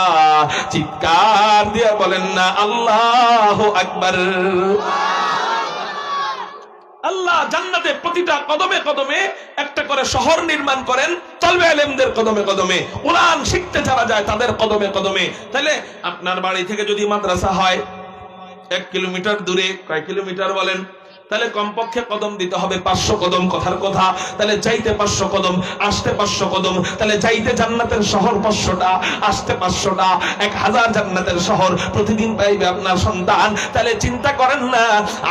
চিৎকার দিয়ে বলেন না আল্লাহু আকবার। আল্লাহ জান্নাতে প্রতিটা কদমে কদমে একটা করে শহর নির্মাণ করেন তলবে ইলমদের কদমে কদমে, কোরআন শিখতে যারা যায় তাদের কদমে কদমে। তাহলে আপনার বাড়ি থেকে যদি মাদ্রাসা হয় 1 কিলোমিটার দূরে, কয় কিলোমিটার বলেন? তাহলে কমপক্ষে কদম দিতে হবে 500 কদম, কথার কথা। তাহলে যাইতে 500 কদম, আসতে 500 কদম। তাহলে যাইতে জান্নাতের শহর 500টা, আসতে 500টা, 1000 জান্নাতের শহর প্রতিদিন পাইবে আপনার সন্তান। তাহলে চিন্তা করেন না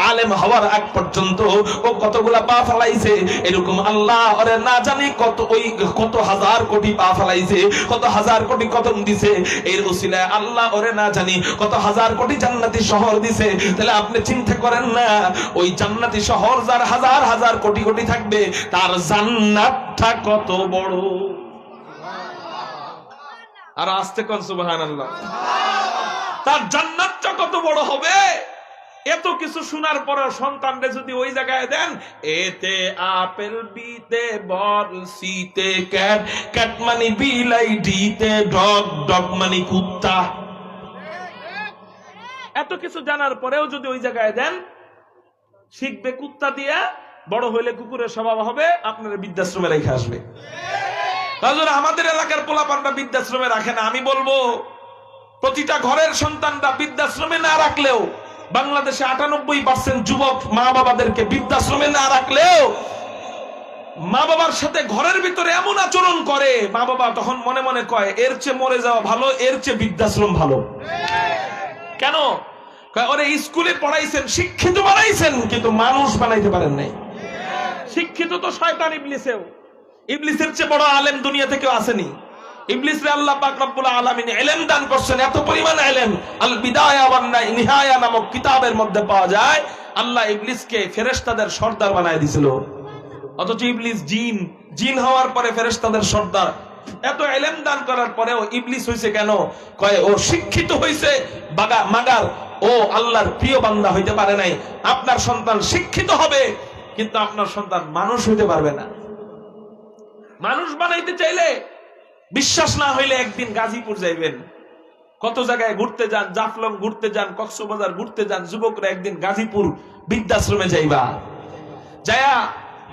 আলেম হওয়ার আগ পর্যন্ত ও কতগুলা পা ফেলাইছে। এরকম আল্লাহ ওরে না জানি কত হাজার কোটি পা ফেলাইছে, কত হাজার কোটি কদম দিছে। এর উসিলায় আল্লাহ ওরে না জানি কত হাজার কোটি জান্নাতি শহর দিছে। তাহলে আপনি চিন্তা করেন না ওই জান্নাতি শহর যার হাজার হাজার কোটি কোটি থাকবে, তার জান্নাতটা কত বড়। আর আস্তে কোন সুবহানাল্লাহ। তার জান্নাতটা কত বড় হবে। এত কিছু শোনার পরে সন্তানরে যদি ওই জায়গায় দেন, এতে আপেল, বিতে বল, সিতে ক্যাট, ক্যাট মানে বিলাই, ডিতে ডগ, ডগ মানে কুত্তা, এত কিছু জানার পরেও যদি ওই জায়গায় দেন, শিখবে কুত্তা দিয়া, বড় হইলে কুকুরের স্বভাব হবে, আপনার বৃদ্ধাশ্রমে রেখে আসবে। আমাদের এলাকার পোলাপানরা বৃদ্ধাশ্রমে রাখে না। আমি বলবো প্রতিটা ঘরের সন্তানরা বৃদ্ধাশ্রমে না রাখলেও, বাংলাদেশে 98% যুবক মা বাবাদেরকে বৃদ্ধাশ্রমে না রাখলেও মা বাবার সাথে ঘরের ভিতরে এমন আচরণ করে, মা বাবা তখন মনে মনে কয় এর চেয়ে মরে যাওয়া ভালো, এর চেয়ে বৃদ্ধাশ্রম ভালো। কেন? ওরে স্কুলে পড়াইছেন, শিক্ষিত বানাইছেন, কিন্তু মানুষ বানাইতে পারেন নাই। শিক্ষিত তো শয়তান ইবলিসেও, ইবলিসের চেয়ে বড় আলেম দুনিয়া থেকে আসেনি। ইবলিসরে আল্লাহ পাক রব্বুল আলামিন ইলম দান করছেন, এত পরিমাণ ইলম আল বিদায়া ওয়ান নিহায়া নামক কিতাবের মধ্যে পাওয়া যায়। আল্লাহ ইবলিসকে ফেরেশতাদের সর্দার বানায় দিয়েছিল, অথচ ইবলিস জিন হওয়ার পরে ফেরেশতাদের সর্দার। এত ইলম দান করার পরেও ইবলিস হইছে কেন? কয় ও শিক্ষিত হইছে মাগার ও আল্লাহর প্রিয় বান্দা হইতে পারে নাই। আপনার সন্তান শিক্ষিত হবে, কিন্তু আপনার সন্তান মানুষ হইতে পারবে না। মানুষ বানাইতে চাইলে, বিশ্বাস না হইলে একদিন গাজীপুর যাইবেন, কত জায়গায় ঘুরতে যান, জাফলং ঘুরতে যান, কক্সবাজার ঘুরতে যান, যুবকরা একদিন গাজীপুর বৃদ্ধাশ্রমে যাইবা, যায়া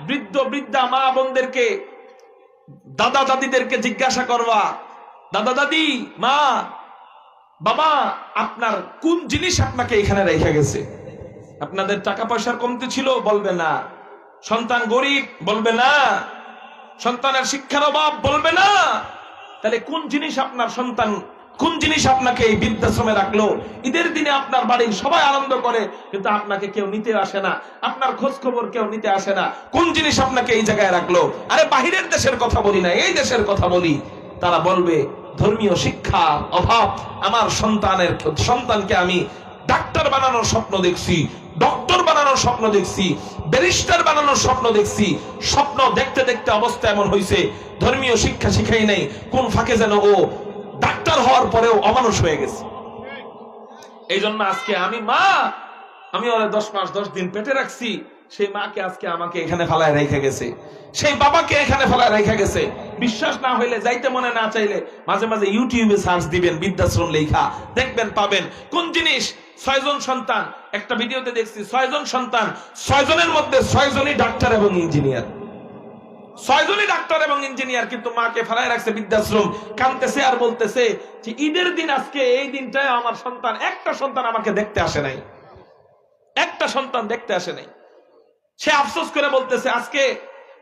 বৃদ্ধ বৃদ্ধা মা বোনদেরকে, দাদা দাদিদেরকে জিজ্ঞাসা করবা, দাদা দাদি, মা বাবা, আপনার কোন জিনিস আপনাকে এখানে রেখে গেছে? আপনাদের টাকা পয়সার কমতি ছিল? বলবে না। সন্তান গরিব? বলবে না। সন্তানের শিক্ষার অভাব? বলবে না। তাহলে কোন জিনিস আপনার সন্তান, কোন জিনিস আপনাকে এই বৃদ্ধাশ্রমে রাখলো? ঈদের দিনে আপনার বাড়ির সবাই আনন্দ করে, কিন্তু আপনাকে কেউ নিতে আসে না, আপনার খোঁজ খবর কেউ নিতে আসে না। কোন জিনিস আপনাকে এই জায়গায় রাখলো? আরে বাহিরের দেশের কথা বলি না, এই দেশের কথা বলি। তারা বলবে ধর্মীয় শিক্ষা অভাব, আমার সন্তানকে আমি ডাক্তার বানানোর স্বপ্ন দেখছি, ডক্টর বানানোর স্বপ্ন দেখছি, ব্যারিস্টার বানানোর স্বপ্ন দেখছি। স্বপ্ন দেখতে দেখতে অবস্থা এমন হয়েছে, ধর্মীয় শিক্ষা শিখাই নাই, কোন ফাঁকে যেন ও ডাক্তার হওয়ার পরেও অমানুষ হয়ে গেছে। এই জন্য আজকে আমি ওরা 10 মাস 10 দিন পেটে রাখছি, সেই মাকে আজকে আমাকে এখানে ফেলায় রেখে গেছে, সেই বাবাকে এখানে ফেলায় রেখে গেছে। বিশ্বাস না হইলে, যাইতে মনে না চাইলে মাঝে মাঝে ইউটিউবে সার্চ দিবেন, বৃদ্ধাশ্রম লেখা দেখবেন, পাবেন কোন জিনিস। 6 জন সন্তান, একটা ভিডিওতে দেখছি 6 জন সন্তান, 6 জনের মধ্যে 6 জনই ডাক্তার এবং ইঞ্জিনিয়ার, 6 জনই ডাক্তার এবং ইঞ্জিনিয়ার, কিন্তু মাকে ফেলায় রাখছে বৃদ্ধাশ্রম। কাঁদতেছে আর বলতেছে যে ঈদের দিন আজকে, এই দিনটায় আমার সন্তান, একটা সন্তান আমাকে দেখতে আসে নাই, একটা সন্তান দেখতে আসে নাই। সে আফসোস করে বলতেছে, আজকে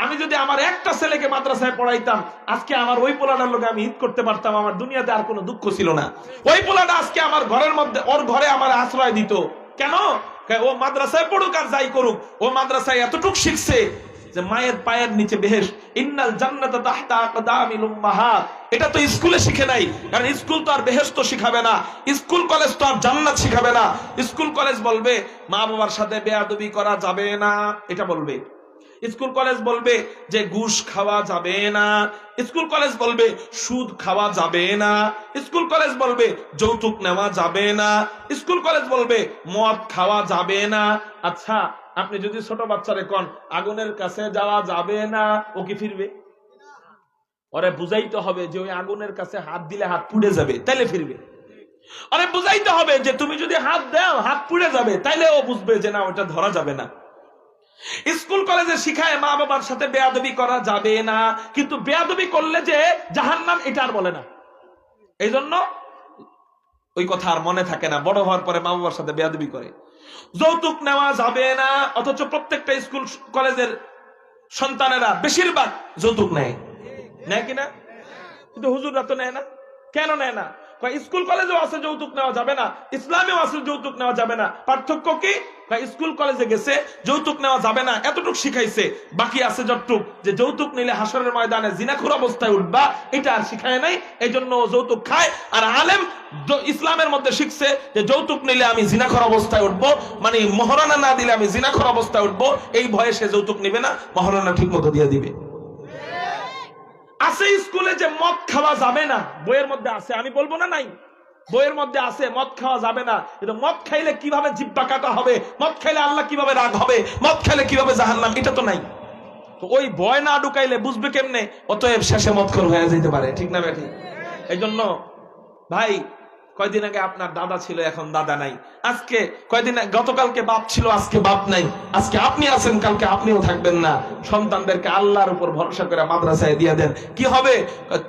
আমি যদি আমার একটা ছেলেকে মাদ্রাসায় পড়াইতাম, আজকে আমার ওই পোলাটার লোকে আমি ঈদ করতে পারতাম, আমার দুনিয়াতে আর কোনো দুঃখ ছিল না। ওই পোলাটা আজকে আমার ঘরের মধ্যে, ওর ঘরে আমার আশ্রয় দিত। কেন? ও মাদ্রাসায় পড়ুক আর যাই করুক, ও মাদ্রাসায় এতটুক শিখছে যে মায়ের পায়ের নিচে বেহেশত, ইন্নাল জান্নাতা তাহতা আকদামিল উম্মাহাত। এটা তো স্কুলে শিখে নাই, কারণ স্কুল তো আর বেহেশত শিখাবে না, স্কুল কলেজ তো আর জান্নাত শিখাবে না। স্কুল কলেজ বলবে মা বাবার সাথে বেয়াদবি করা যাবে না, এটা বলবে। স্কুল কলেজ বলবে যে ঘুষ খাওয়া যাবে না, স্কুল কলেজ বলবে সুদ খাওয়া যাবে না, স্কুল কলেজ বলবে যৌতুক নেওয়া যাবে না, স্কুল কলেজ বলবে মদ খাওয়া যাবে না। আচ্ছা, আপনি যদি ছোট বাচ্চারে কোন আগুনের কাছে যাওয়া যাবে না, ও কি ফিরবে? ওরে বুঝাইতে হবে যে ওই আগুনের কাছে হাত দিলে হাত পুড়ে যাবে, তাইলে ফিরবে। আরে বুঝাইতে হবে যে তুমি যদি হাত দাও হাত পুড়ে যাবে, তাইলে ও বুঝবে যে না, ওটা ধরা যাবে না। স্কুল কলেজে শিখায় মা বাবার সাথে বেয়াদবি করা যাবে না, কিন্তু বেয়াদবি করলে যে জাহান্নাম, এটা আর বলে না। এই জন্য ওই কথা আর মনে থাকে না, বড় হওয়ার পরে মা বাবার সাথে বেয়াদবি করে। যৌতুক নেওয়া যাবে না, অথচ প্রত্যেকটা স্কুল কলেজের সন্তানেরা বেশিরভাগ যৌতুক নেয় কিনা? কিন্তু হুজুররা তো নেয় না। কেন নেয় না? স্কুল কলেজেও আছে যৌতুক নেওয়া যাবে না, ইসলামেও আছে যৌতুক নেওয়া যাবে না। পার্থক্য কি? স্কুল কলেজে গেছে যৌতুক নেওয়া যাবে না এতটুক শিখাইছে, বাকি আছে যতটুক যে যৌতুক নিলে হাসরের ময়দানে জিনাখোর অবস্থায় উঠবা, এটা আর শিখায় নাই। এই জন্য যৌতুক খায়। আর আলেম ইসলামের মধ্যে শিখছে যে যৌতুক নিলে আমি জিনাখোর অবস্থায় উঠবো, মানে মহারণা না দিলে আমি জিনাখোর অবস্থায় উঠবো, এই ভয়ে সে যৌতুক নিবে না, মহারণা ঠিক মতো দিয়ে দিবে। আছে স্কুলে যে মদ খাওয়া যাবে না, বইয়ের মধ্যে আছে, আমি বলবো না নাই, বইয়ের মধ্যে আছে মদ খাওয়া যাবে না। কিন্তু মদ খাইলে কিভাবে জিহ্বা কাটা হবে, মদ খাইলে আল্লাহ কিভাবে রাগ হবে, মদ খাইলে কিভাবে জাহান্নাম, এটা তো নাই। তো ওই ভয় না ঢুকাইলে বুঝবে কেমনে? অতএব শেষে মদখোর হয়ে যেতে পারে, ঠিক না বেঠি? এই জন্য ভাই, কয়দিন আগে আপনার দাদা ছিল, এখন দাদা নাই। আজকে কয়দিন, গতকালকে বাপ ছিল, আজকে বাপ নাই। আজকে আপনি আছেন, কালকে আপনিও থাকবেন না। সন্তানদেরকে আল্লাহর উপর ভরসা করে মাদ্রাসায় দিয়ে দেন। কি হবে?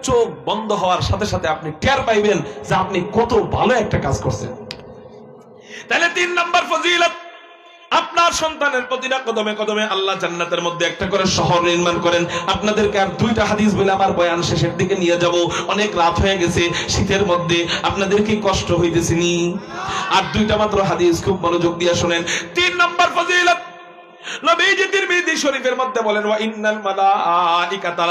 চোখ বন্ধ হওয়ার সাথে সাথে আপনি টের পাইবেন যে আপনি কত ভালো একটা কাজ করছেন। তাহলে 3 নম্বর ফজিলত, আপনার সন্তানের প্রতিটা কদমে কদমে আল্লাহ জান্নাতের মধ্যে একটা করে শহর নির্মাণ করেন। আপনাদেরকে আর 2টা হাদিস বলে আমার বয়ান শেষের দিকে নিয়ে যাব, অনেক রাত হয়ে গেছে, শীতের মধ্যে আপনাদের কি কষ্ট হইতেছে নি? আর 2টা মাত্র হাদিস, খুব মনোযোগ দিয়ে শুনেন। 3 নম্বর ফজিলত, নবীজি তিরমিজি শরীফের মধ্যে বলেন, ওয়া ইন্নাল মালাইকাতা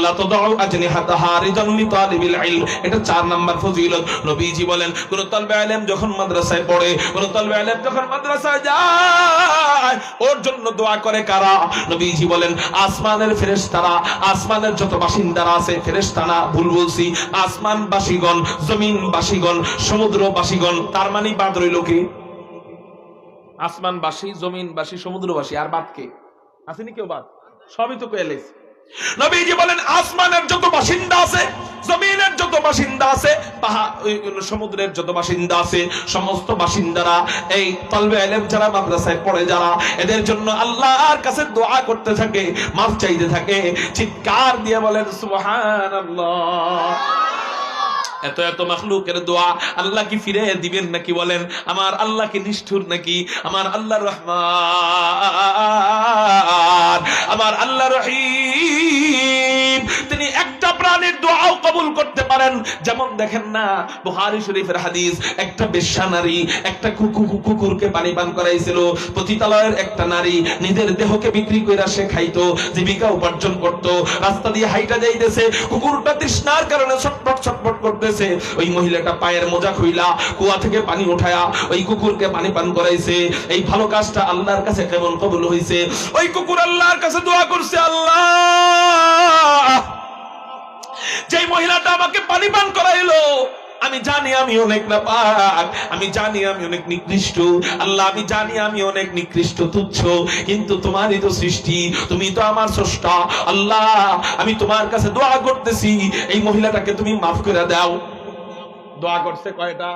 লা তাদউ আজনিহাতাহা রিদান লিতালিবিল ইলম। এটা 4 নাম্বার ফজিলত। নবীজি বলেন, কোন তালবে ইলম যখন মাদ্রাসায় পড়ে, কোন তালবে ইলম যখন মাদ্রাসায় যায়, ওর জন্য দোয়া করে কারা? নবীজি বলেন, আসমানের ফেরেশতারা, আসমানের যত বাসিন্দারা আছে, ফেরেশতারা ভুল বলছি, আসমানবাসীগণ, জমিনবাসীগণ, সমুদ্রবাসীগণ। তার মানে বাদ রইল কি? আসমানবাসী, জমিনবাসী, সমুদ্রবাসী, আর বাদ কে? আসেনি কেউ বাদ? সবই তো কয়েলেস। নবীজি বলেন, আসমানের যত বাসিন্দা আছে, জমিনের যত বাসিন্দা আছে, সমুদ্রের যত বাসিন্দা আছে, সমস্ত বাসিন্দারা এই তালবে ইলম যারা মাদ্রাসায় পড়ে, যারা, এদের জন্য আল্লাহর কাছে দোয়া করতে থাকে, মাফ চাইতে থাকে, চিৎকার দিয়ে বলেন সুবহানাল্লাহ। এত এত মাখলুকের দোয়া আল্লাহ কি ফিরে দিবেন নাকি? বলেন, আমার আল্লাহ কি নিষ্ঠুর নাকি? আমার আল্লাহ রহমান, আমার আল্লাহ রহিম, তিনি একটা প্রাণীর দোয়াও কবুল করতে পারেন পারেন। যেমন দেখেন না, বুখারী শরীফের হাদিস, একটা বেশ্যা নারী একটা কুকুরকে পানি পান করাইছিল। পতিতালয়ের একটা নারী নিজের দেহকে বিক্রি কইরা সে খাইতো, জীবিকা উপার্জন করত। রাস্তা দিয়ে হাইটা যাইতেছে, কুকুরটা তৃষ্ণার কারণে ছটফট ছটফট করতেছে। ওই মহিলাটা পায়ের মোজা খুইলা কুয়া থেকে পানি উঠায়া ওই কুকুরকে পানি পান করাইছে। এই ভালো কাজটা আল্লাহর কাছে কেমন কবুল হইছে? ওই কুকুর আল্লাহর কাছে দোয়া করছে, আল্লাহ, যে মহিলাটা আমাকে পানি পান করাইলো, আমি জানি আমি অনেক নাপাক, আমি জানি আমি অনেক নিকৃষ্ট, আল্লাহ আমি জানি আমি অনেক নিকৃষ্ট তুচ্ছ, কিন্তু তোমারই তো সৃষ্টি, তুমি তো আমার স্রষ্টা। আল্লাহ আমি তোমার কাছে দোয়া করতেছি, এই মহিলাটাকে তুমি মাফ করে দাও। দোয়া করছে কয়টা?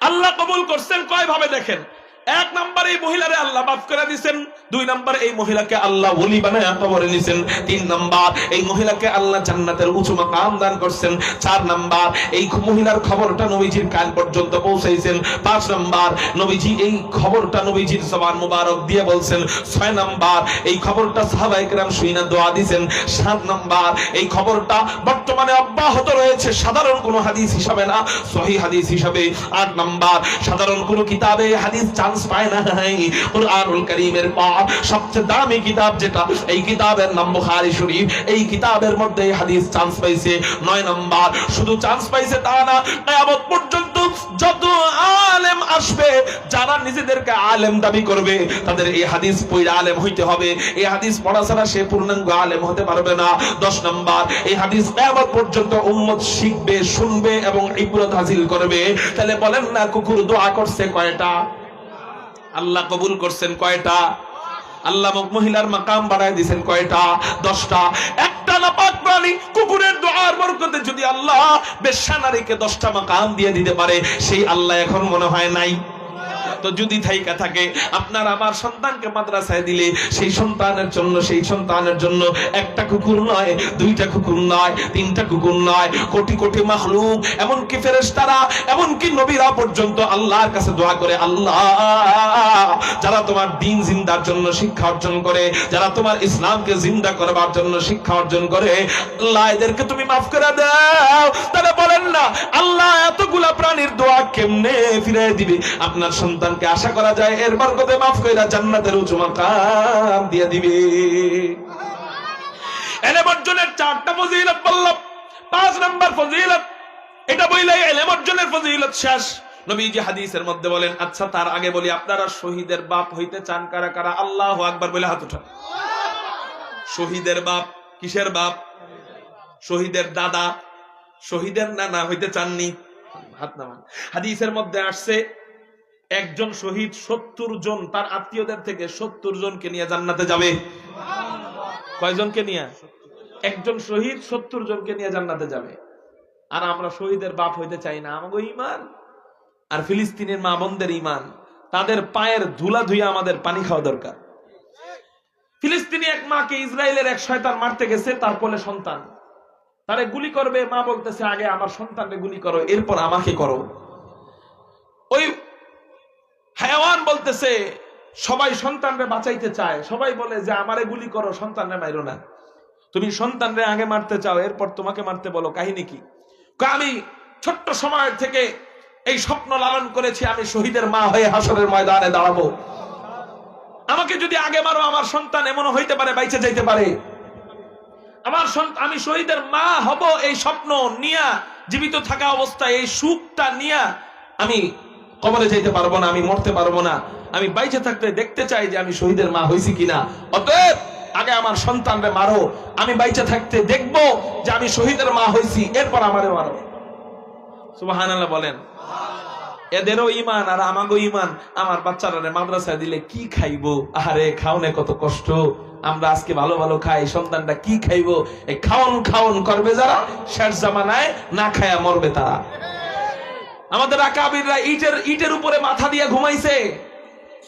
আল্লাহ কবুল করছেন কয় ভাবে দেখেন। এক নম্বর, এই মহিলারে আল্লাহ মাফ করে দিয়েছেন। দুই নম্বর, এই মহিলাকে আল্লাহ ওলি বানায় কবরে নিছেন। তিন নম্বর, এই মহিলাকে আল্লাহ জান্নাতের উঁচু মাকাম দান করছেন। চার নম্বর, এই মহিলার খবরটা নবীজির কান পর্যন্ত পৌঁছাইছেন। পাঁচ নম্বর, নবীজি এই খবরটা নবীজির জবান মুবারক দিয়ে বলছেন। ছয় নম্বর, এই খবরটা সাহাবায়ে কেরাম শুইনা দোয়া দিবেন। সাত নম্বর, এই খবরটা বর্তমানে অব্যাহত রয়েছে, সাধারণ কোনো হাদিস হিসাবে না, সহিহ হাদিস হিসাবে। আট নম্বর, সাধারণ কোনো কিতাবে হাদিস চান্স পায় নাই, কুরআনুল কারীমের পর সবচেয়ে দামি কিতাব যেটা, এই কিতাবের নাম বুখারী শরীফ, এই কিতাবের মধ্যে হাদিস চান্স পাইছে। নয় নম্বর, শুধু চান্স পাইছে তা না, কিয়ামত পর্যন্ত যত আলেম আসবে, যারা নিজেদেরকে আলেম দাবি করবে, তাদের এই হাদিস পড়া আলেম হইতে হবে। এই হাদিস পড়া ছাড়া সে পূর্ণাঙ্গ আলেম হতে পারবে না। 10 নম্বর, এই হাদিস কিয়ামত পর্যন্ত উম্মত শিখবে, শুনবে এবং ইবরত হাসিল করবে। তাহলে বলেন না, কুকুর দোয়া করছে কয়টা? আল্লাহ কবুল করছেন কয়টা? আল্লাহ মহিলার মাকাম বাড়ায় দিয়েছেন কয়টা? 10টা। একটা নাপাক প্রাণী কুকুরের দোয়ার বরকতে যদি আল্লাহ বেশ্যা নারীকে 10টা মাকাম দিয়ে দিতে পারে, সেই আল্লাহ এখন মনে হয় নাই? তো যদি থাইকা থাকে, আপনার আমার সন্তানকে মাদ্রাসায় দিলে সেই সন্তানের জন্য একটা কুকুর নয়, দুইটা কুকুর নয়, তিনটা কুকুর নয়, কোটি কোটি মাখলুক, এমনকি ফেরেশতারা, এমনকি নবীরা পর্যন্ত আল্লাহর কাছে দোয়া করে, আল্লাহ যারা তোমার দ্বীন জিন্দার জন্য শিক্ষা অর্জন করে, যারা তোমার ইসলামকে জিন্দা করবার জন্য শিক্ষা অর্জন করে, আল্লাহ এদেরকে তুমি মাফ করে দাও। তাহলে বলেন না, আল্লাহ এতগুলা প্রাণীর দোয়া কেমনে ফিরিয়ে দিবে? আপনার সন্তানকে আশা করা যায় এর বরকতে মাফ কইরা জান্নাতের উঁচু মাকাম দিয়ে দিবে। ইলম অর্জনের 4টা ফজিলত বললাম। 5 নাম্বার ফজিলত, এটা বইলাই ইলম অর্জনের ফজিলত শেষ। নবীজি হাদিসের মধ্যে বলেন, আচ্ছা তার আগে বলি, আপনারা শহীদের বাপ হইতে চান কারা কারা? আল্লাহু আকবার বলে হাত উঠান। শহীদের বাপ কিসের বাপ? শহীদের দাদা, শহীদের নানা হইতে চাননি? হাত নামান। হাদিসের মধ্যে আসছে, একজন শহীদ 70 জন তার আত্মীয়দের থেকে 70 জনকে নিয়ে জান্নাতে যাবে। কয়জনকে নিয়ে? একজন শহীদ 70 জনকে নিয়ে জান্নাতে যাবে। আর আমরা শহীদের বাপ হইতে চাই না। আমাদের ঈমান আর ফিলিস্তিনের মা বোনদের ঈমান, তাদের পায়ের ধুলা ধুইয়া আমাদের পানি খাওয়া দরকার। ফিলিস্তিনি এক মাকে ইসরায়েলের এক শয়তান মারতে গেছে, তার কোলে সন্তান, তারে গুলি করবে। মা বলতেছে, আগে আমার সন্তানকে গুলি করো, এরপর আমাকে করো। ওই হায়াওয়ান বলতেছে, সবাই সন্তানরে বাঁচাইতে চায়, সবাই বলে যে আমারে গুলি করো, সন্তানরে মাইরো না। তুমি সন্তানরে আগে মারতে চাও, এরপর তোমাকে মারতে বলো, কাহিনী কি? আমি ছোট্ট সময় থেকে এই স্বপ্ন লালন করেছি, আমি শহীদের মা হয়ে হাসরের ময়দানে দাঁড়াবো। আমাকে যদি আগে মারো, আমার সন্তান এমন হইতে পারে বাইচে যাইতে পারে। আমি শহীদের মা হব, এই স্বপ্ন নিয়া, জীবিত থাকা অবস্থায় এই সুখটা নিয়া আমি কবরে যাইতে পারবো না, আমি মরতে পারবো না। আমি বাইচে থাকতে দেখতে চাই যে আমি শহীদের মা হইছি কিনা। অতএব আগে আমার সন্তানরে মারো, আমি বাইচে থাকতে দেখবো যে আমি শহীদের মা হইছি, এরপর আমারে মারো। সুবহানাল্লাহ বলেন। এদেরও ঈমান আর আমাগো ঈমান। আমার বাচ্চারা মাদ্রাসায় দিলে কি খাইবো? আরে খাওনে কত কষ্ট। আমরা আজকে ভালো ভালো খাই, সন্তানটা কি খাইবো? এই খাওন করবে যারা, শেষ জামানায় না খায়া মরবে তারা। আমাদের আকাবিররা ইটের উপরে মাথা দিয়ে ঘুমাইছে,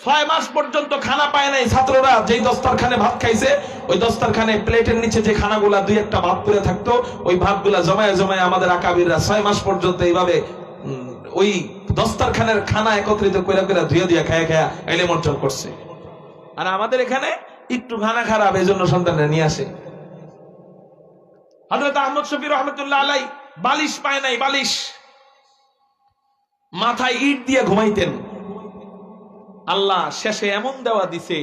6 মাস পর্যন্ত খানা পায় নাই। ছাত্ররা যেই দস্তারখানে ভাত খাইছে, ওই দস্তারখানে প্লেটের নিচে যে খানাগুলা 2-1টা ভাত পড়ে থাকতো, ওই ভাতগুলা জমায় জমায় আমাদের আকাবিররা 6 মাস পর্যন্ত এইভাবে ওই দস্তারখানের খানা একত্রিত করে ধুয়ে খায়া খায়া ইলম অর্জন করছে। আর আমাদের এখানে একটু খানা খারাপ, এই জন্য সন্তানরা নিয়ে আসে। হযরত আহমদ শফী রাহমাতুল্লাহ আলাইহি বালিশ পায় নাই, বালিশ, মাথায় ইট দিয়ে ঘুমাইতেন। আল্লাহ শেষে এমন দেওয়া দিছে,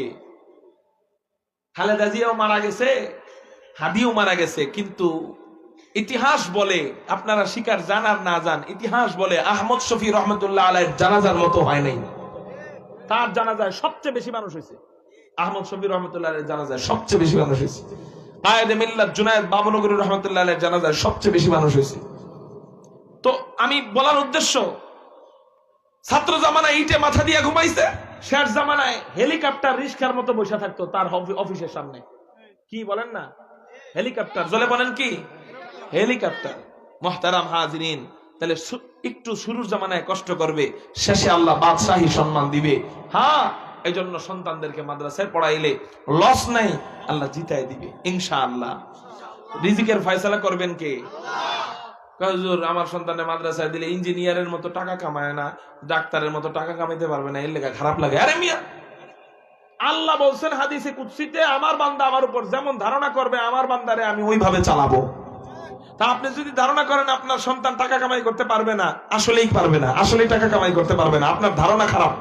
খালেদা জিয়াও মারা গেছে, হাদিও মারা গেছে, কিন্তু ইতিহাস বলে, আপনারা শিকার জান আর না জান, ইতিহাস বলে আহমদ শফি রহমতুল্লাহ আলাইহির জানাজার মতো হয় নাই। তার জানাজায় সবচেয়ে বেশি মানুষ হয়েছে, আহমদ শফি রহমতুল্লাহ আলাইহির জানাজায় সবচেয়ে বেশি মানুষ হয়েছে। কায়েদে মিল্লাত জুনায়েদ বাবনগরী রহমতুল্লাহ আলাইহির জানাজায় সবচেয়ে বেশি মানুষ হয়েছে। তো আমি বলার উদ্দেশ্য, ছাত্র জামানায় ইটে মাথা দিয়ে ঘুমাইছে, শেষ জামানায় হেলিকপ্টার রিস্কার মতো বসে থাকতো তার অফিসের সামনে। কি বলেন না, হেলিকপ্টার, জলে বলেন কি হেলিকপ্টার। মুহতারাম হাজিরিন, তাহলে একটু শুরুর জামানায় কষ্ট করবে, শেষে আল্লাহ বাদশাহী সম্মান দিবে। হ্যাঁ, এই জন্য সন্তানদেরকে মাদ্রাসায় পড়াইলে লস নাই, আল্লাহ জিতায় দিবে ইনশাআল্লাহ। রিজিকের ফয়সালা করবেন কে? হুজুর, আমার সন্তানের মাদ্রাসায় দিলে ইঞ্জিনিয়ারের মতো টাকা কামায় না, ডাক্তারের মতো টাকা কামাইতে পারবে না, এর লেখা খারাপ লাগে। আরে মিয়া, আল্লাহ বলছেন হাদিসে কুদসিতে, আমার বান্দা আমার উপর যেমন ধারণা করবে আমার বান্দারে আমি ওইভাবে চালাবো। তা আপনি যদি ধারণা করেন আপনার সন্তান টাকা কামাই করতে পারবে না, আসলেই পারবে না, আসলেই টাকা কামাই করতে পারবে না, আপনার ধারণা খারাপ।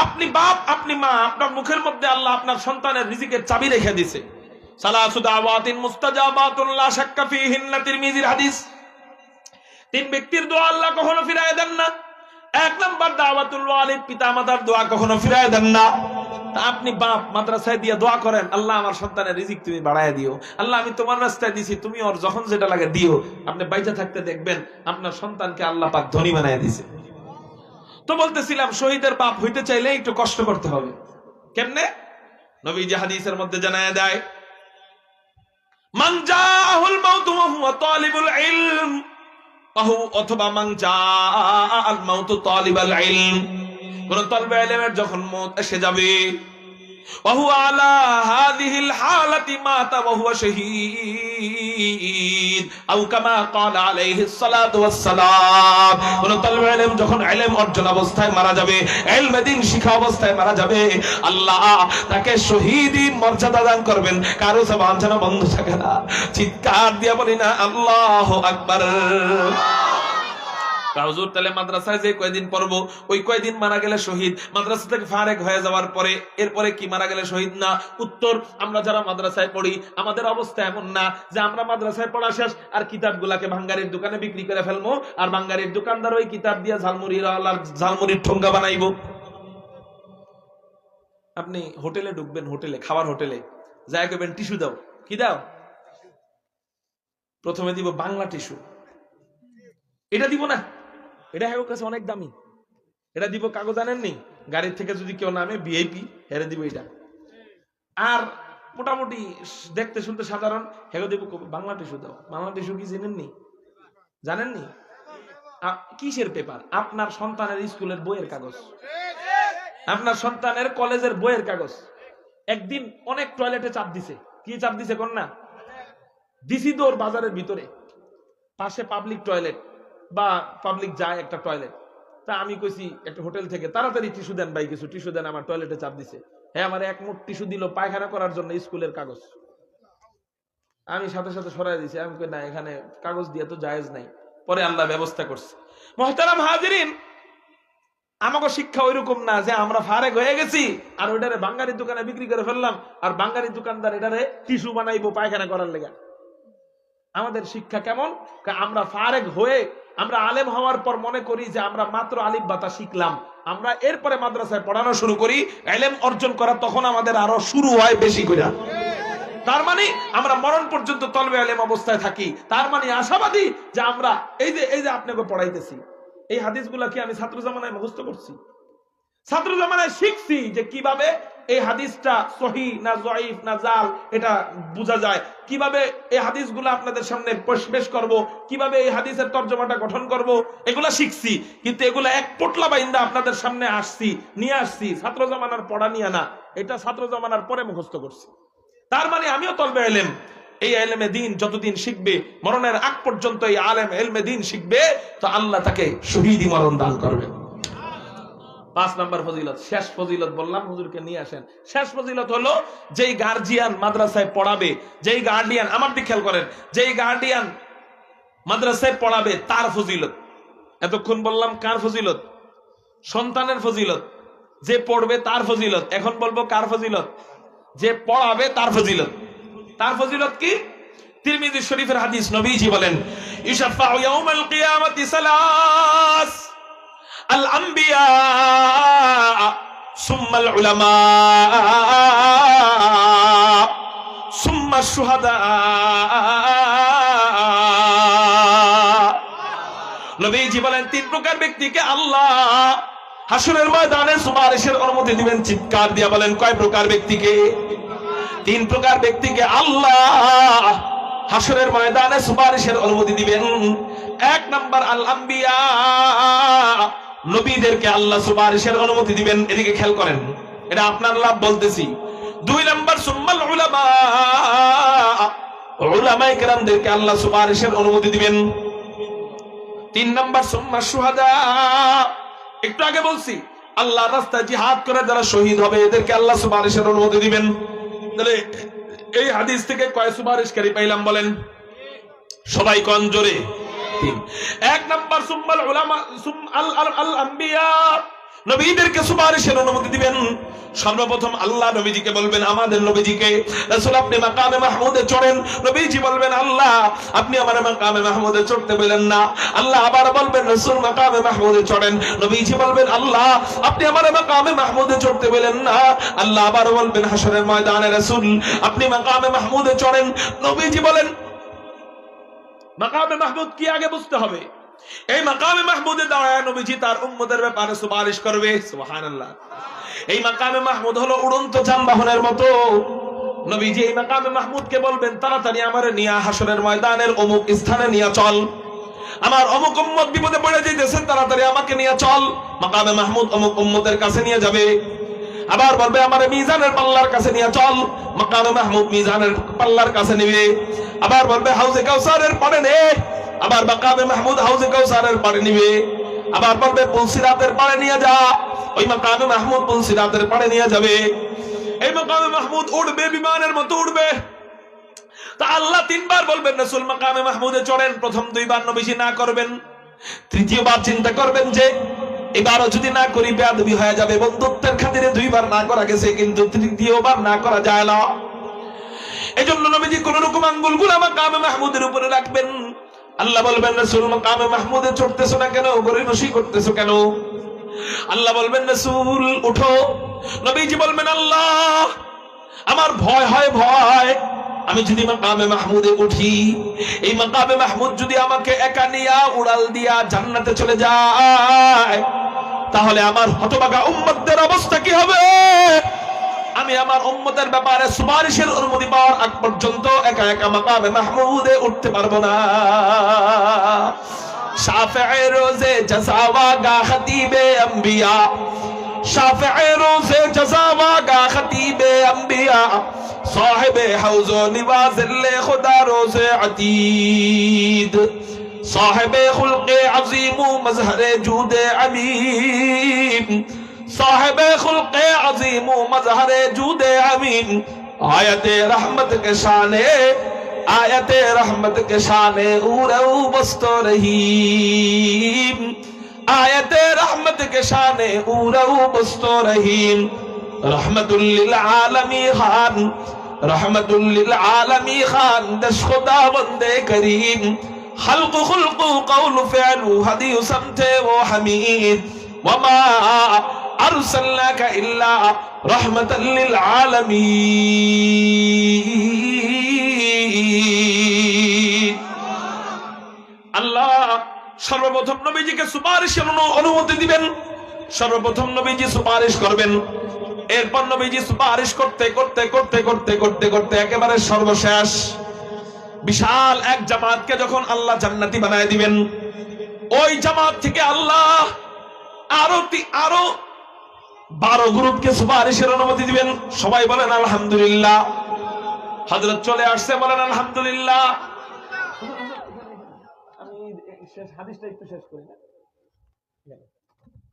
আপনি বাপ, আপনি মা, আপনার মুখের মধ্যে আল্লাহ আপনার সন্তানের রিজিকের চাবি রেখে দিয়েছে। সালাসু দাওয়াতিন মুস্তাজাবাতুন লা শাক্কা ফীহিন্না, তিরমিজির হাদিস। তিন ব্যক্তির দোয়া আল্লাহ কখনো ফিরায় দেন না। এক নাম্বার দাওয়াতুল ওয়ালিদ, পিতা মাতার দোয়া কখনো ফিরায় দেন না। আপনি বাপ, মাদ্রাসায় দিয়ে দোয়া করেন, আল্লাহ আমার সন্তানের রিজিক তুমি বাড়ায় দিও, আল্লাহ আমি তোমার রাস্তায় দিছি, তুমি ওর যখন যেটা লাগে দিও। আপনি বাইচা থাকতে দেখবেন আপনার সন্তানকে আল্লাহ পাক ধনী বানায় দিছে। তো বলতেছিলাম, শহীদের বাপ হইতে চাইলে একটু কষ্ট করতে হবে। কেমনে? নবীজি হাদিসের মধ্যে জানায় দেয়, মান জাআহুল মাউতু ওয়া হুয়া তালিবুল ইলম, অথবা মান জাআল মাউতু তালিবাল ইলম, কোন তালিবে ইলমের যখন মওত এসে যাবে, ওয়া হুয়া আলা হাযিহিল হালাতি মাতা ওয়া হুয়া শাহীদ, আও কামা ক্বালা আলাইহিস সালাতু ওয়াস সালাম। কোন তালিবে ইলম যখন ইলম অর্জন অবস্থায় মারা যাবে, ইলমে দ্বীন শিক্ষা অবস্থায় মারা যাবে, আল্লাহ তাকে শহীদি মর্যাদা দান করবেন। কারো জবান যেন বন্ধ থাকে না, চিৎকার দিয়ে বলি না আল্লাহু আকবার। হুজুর, তাহলে মাদ্রাসায় যে কয়দিন পড়বো ওই কয়দিন মারা গেলে শহীদ, মাদ্রাসা থেকে ফারেক হয়ে যাওয়ার পরে এরপরে কি মারা গেলে শহীদ না? উত্তর, আমরা যারা মাদ্রাসায় পড়ি আমাদের অবস্থা এমন না যে আমরা মাদ্রাসায় পড়া শেষ আর কিতাবগুলাকে ভাঙ্গারির দোকানে বিক্রি করে ফেলবো, আর ভাঙ্গারির দোকানদার ওই কিতাব দিয়ে ঝালমুড়ির ঠোঙ্গা বানাইবো। আপনি হোটেলে ঢুকবেন, হোটেলে, খাবার হোটেলে যাই করবেন, টিস্যু দাও, কি দাও? প্রথমে দিব বাংলা টিস্যু, এটা দিব না, এটা হ্যাঁ কাছে অনেক দামি, এটা দিব কাগজ আনেননি, গাড়ির থেকে যদি কেউ নামে ভিআইপি, হেরে দিব এটা। আর মোটামুটি দেখতে শুনতে সাধারণ, হেরে দিব বাংলা টিস্যু দাও। বাংলা টিস্যু কি জানেননি? জানেননি? কিসের পেপার? আপনার সন্তানের স্কুলের বইয়ের কাগজ, আপনার সন্তানের কলেজের বইয়ের কাগজ। একদিন অনেক টয়লেটে চাপ দিছে, কি চাপ দিছে কোন না, দিছি দৌড় বাজারের ভিতরে, পাশে পাবলিক টয়লেট বা পাবলিক যায় একটা টয়লেট। তা আমি কইছি একটা হোটেল থেকে, তাড়াতাড়ি টিস্যু দেন ভাই, কিছু টিস্যু দেন, আমার টয়লেটে চাপ দিছে। হ্যাঁ, আমার এক মুঠ টিস্যু দিল পায়খানা করার জন্য, স্কুলের কাগজ। আমি সাথে সাথে সরাই দিছি, আমি কই না, এখানে কাগজ দিয়ে তো জায়েজ নাই। পরে আল্লাহ ব্যবস্থা করছে। মুহতারাম হাজিরিন, আমাকে শিক্ষা ওইরকম না যে আমরা ফারেক হয়ে গেছি আর ওইটারে বাঙ্গারির দোকানে বিক্রি করে ফেললাম, আর বাঙ্গারির দোকানদার এটারে টিস্যু বানাইবো পায়খানা করার লেগা। আমাদের শিক্ষা কেমন? আমরা ফারেক হয়ে, আমরা আলেম হওয়ার পর মনে করি যে আমরা মাত্র আলিফ বাতা শিখলাম, আমরা এরপরে মাদ্রাসায় পড়ানো শুরু করি, ইলম অর্জন করা তখন আমাদের আরো শুরু হয় বেশি করে। তার মানে আমরা মরণ পর্যন্ত তলবে ইলম অবস্থায় থাকি, তার মানে আশাবাদী যে আমরা এই যে আপনাকে পড়াইতেছি, এই হাদিসগুলা কি আমি ছাত্র জামানায় মুখস্থ করছি? ছাত্র জামানায় শিখছি যে কিভাবে এই হাদিসটা সহিহ না জয়ীফ না জাল এটা বোঝা যায়, কিভাবে এই হাদিসগুলো আপনাদের সামনে পেশ করব, কিভাবে এই হাদিসের তরজমাটা গঠন করব, এগুলা শিখছি। কিন্তু এগুলা এক পোটলা বাইন্দা আপনাদের সামনে নিয়ে আসছি ছাত্র জামানার পড়া নিয়ে না, এটা ছাত্র জামানার পরে মুখস্থ করছি। তার মানে আমিও তলবে ইলম, এই ইলমে দ্বীন যতদিন শিখবে, মরণের আগ পর্যন্ত এই আলেম ইলমে দ্বীন শিখবে, তো আল্লাহ তাকে শহীদি মরণ দান করবে। 5 নাম্বার ফজিলত, শেষ ফজিলত বললাম, হুজুরকে নিয়ে আসেন। শেষ ফজিলত হলো, যেই গার্জিয়ান মাদ্রাসায় পড়াবে, যেই গার্ডিয়ান, আমার দিকে খেয়াল করেন, যেই গার্ডিয়ান মাদ্রাসায় পড়াবে তার ফজিলত। এতক্ষণ বললাম কার ফজিলত? সন্তানের ফজিলত। যে পড়বে তার ফজিলত। এখন বলবো কার ফজিলত? যে পড়াবে তার ফজিলত। তার ফজিলত কি? তিরমিজি শরীফের হাদিস, নবীজি বলেন ইশফাউ ইয়াউমাল কিয়ামাতি সালাস, আল আম্বিয়া সুম্মাল উলামা সুম্মা শুহাদা। নবীজি বলেন তিন প্রকার ব্যক্তিকে আল্লাহ হাসরের ময়দানে সুপারিশের অনুমতি দিবেন। চিৎকার দিয়া বলেন কয় প্রকার ব্যক্তিকে? তিন প্রকার ব্যক্তিকে আল্লাহ হাসরের ময়দানে সুপারিশের অনুমতি দিবেন। এক নাম্বার আল আম্বিয়া, নবীদেরকে আল্লাহ সুপারিশের অনুমতি দিবেন। এদিকে খেয়াল করেন, এটা আপনার লাভ বলতেছি। দুই নাম্বার সুম্মাল উলামা, উলামায়ে কেরামদেরকে আল্লাহ সুপারিশের অনুমতি দিবেন। তিন নাম্বার সুম্মা শুহাদা, একটু আগে বলছি আল্লাহর রাস্তায় জিহাদ করে যারা শহীদ হবে এদেরকে আল্লাহ সুপারিশের অনুমতি দিবেন। তাহলে এই হাদিস থেকে কয় সুপারিশকারী পাইলাম বলেন? সবাই কোন জোরে? তিন। এক নাম্বার সুম্মাল উলামা আল আম্বিয়া, নবীদেরকে সুপারিশের অনুমতি দিবেন। সর্বপ্রথম আল্লাহ নবীজিকে বলবেন, আমাদের নবীজিকে, রাসূল আপনি মাকামে মাহমুদে চড়েন। নবীজি বলবেন আল্লাহ আপনি আমার মাকামে মাহমুদে চড়তে বলেন না। আল্লাহ আবার বলবেন রাসূল মাকামে মাহমুদে চড়েন। নবীজি বলবেন আল্লাহ আপনি আমার মাকামে মাহমুদে চড়তে বলেন না। আল্লাহ আবার বলবেন হাসরের ময়দানে রাসূল আপনি মাকামে মাহমুদে চড়েন। নবীজি বলেন মাকামে মাহমুদ কি আগে বুঝতে হবে। এই মাকামে মাহমুদে দাঁড়ায় নবীজি তার উম্মতের ব্যাপারে সুপারিশ করবে। সুবহানাল্লাহ। এই মাকামে মাহমুদ হলো উড়ন্ত যানবাহনের মতো। নবীজি এই মাকামে মাহমুদকে বলবেন তাড়াতাড়ি আমারে নিয়া হাসরের ময়দানের অমুক স্থানে নিয়া চল, আমার অমুক উম্মত বিপদে পড়ে যাইতেছে, তাড়াতাড়ি আমাকে নিয়ে চল। মাকামে মাহমুদ অমুক উম্মতের কাছে নিয়ে যাবে। আবার বলবে আমারে মিজানের পাল্লার কাছে নিয়ে চল, মাকামে মাহমুদ মিজানের পাল্লার কাছে নেবে। আবার বলবে হাউজে কাউসারের পারে নে, আবার মাকামে মাহমুদ হাউজে কাউসারের পারে নিবে। আবার বলবে পুলসিরাতের পারে নিয়ে যা, ওই মাকামে মাহমুদ পুলসিরাতের পারে নিয়ে যাবে। এই মাকামে মাহমুদ উড়বে, বিমানের মতো উড়বে। তা আল্লাহ তিনবার বলবেন রাসূল মাকামে মাহমুদে চড়েন। প্রথম দুইবার নবীজি না করবেন, তৃতীয়বার চিন্তা করবেন যে এবারও যদি না করি বেয়াদবি হয়ে যাবে। বন্ধুত্বের খাতিরে দুইবার না করা গেছে, কিন্তু তৃতীয়বার না করা যায় না। এজন্য নবীজি কোন রকম আঙ্গুলগুলো মাকামে মাহমুদের উপরে রাখবেন। আল্লাহ বলবেন রাসূল মাকামে মাহমুদে চড়তেছো না কেন, গরিবসি করতেছো কেন? আল্লাহ বলবেন রাসূল উঠো। নবীজি বলবেন আল্লাহ আমার ভয় হয়, ভয় আমি যদি মাকামে মাহমুদে উঠি, এই মাকামে মাহমুদ যদি আমাকে একা নিয়া উড়াল দিয়া জান্নাতে চলে যায়, তাহলে আমার হতভাগা উম্মতদের অবস্থা কি হবে? আমি আমার উম্মতের ব্যাপারে সুপারিশের অনুমতি পাওয়ার আগ পর্যন্ত একা একা মাকামে মাহমুদে উঠতে পারবো না। শাফিঈ রোজে জাযাওয়াগা খতিবে আম্বিয়া, শাফিঈ রোজে জাযাওয়াগা খতিবে আম্বিয়া, সাহিবে হাউজ নিওয়াজিল্লে খুদা রোজে আতীদ, সাহিবে খুলকে আযীম মজহরে জুদে আमीम, साहिब खुल्क़े अज़ीम मज़हर जूदे अमीन, आयते रहमत के शाने, आयते रहमत के शाने उरऊ बस्तो रहीम, आयते रहमत के शाने उरऊ बस्तो रहीम, रहमतुल लिल आलमी खान, रहमतुल लिल आलमी खान, दश खुदा बंदे करीम, खल्क़ खुल्क़ क़ौल फ़िअलु हदी समते वो हमीद, वमा अरसलनाका इल्ला रहमतल लिल आलमीन। আল্লাহ সর্বপ্রথম নবীজিকে সুপারিশের অনুমতি দিবেন। সর্বপ্রথম নবীজি সুপারিশ করবেন। এরপর নবীজি সুপারিশ করতে করতে করতে করতে করতে করতে একেবারে সর্বশেষ বিশাল এক জামাতকে যখন আল্লাহ জান্নাতি বানায় দিবেন, ওই জামাত থেকে আল্লাহ আরো 12 গ্রুপকে সুপারিশের অনুমতি দিবেন। সবাই বলেন আলহামদুলিল্লাহ। হযরত চলে আসছে, বলেন আলহামদুলিল্লাহ। আমি শেষ হাদিসটা একটু শেষ করি না?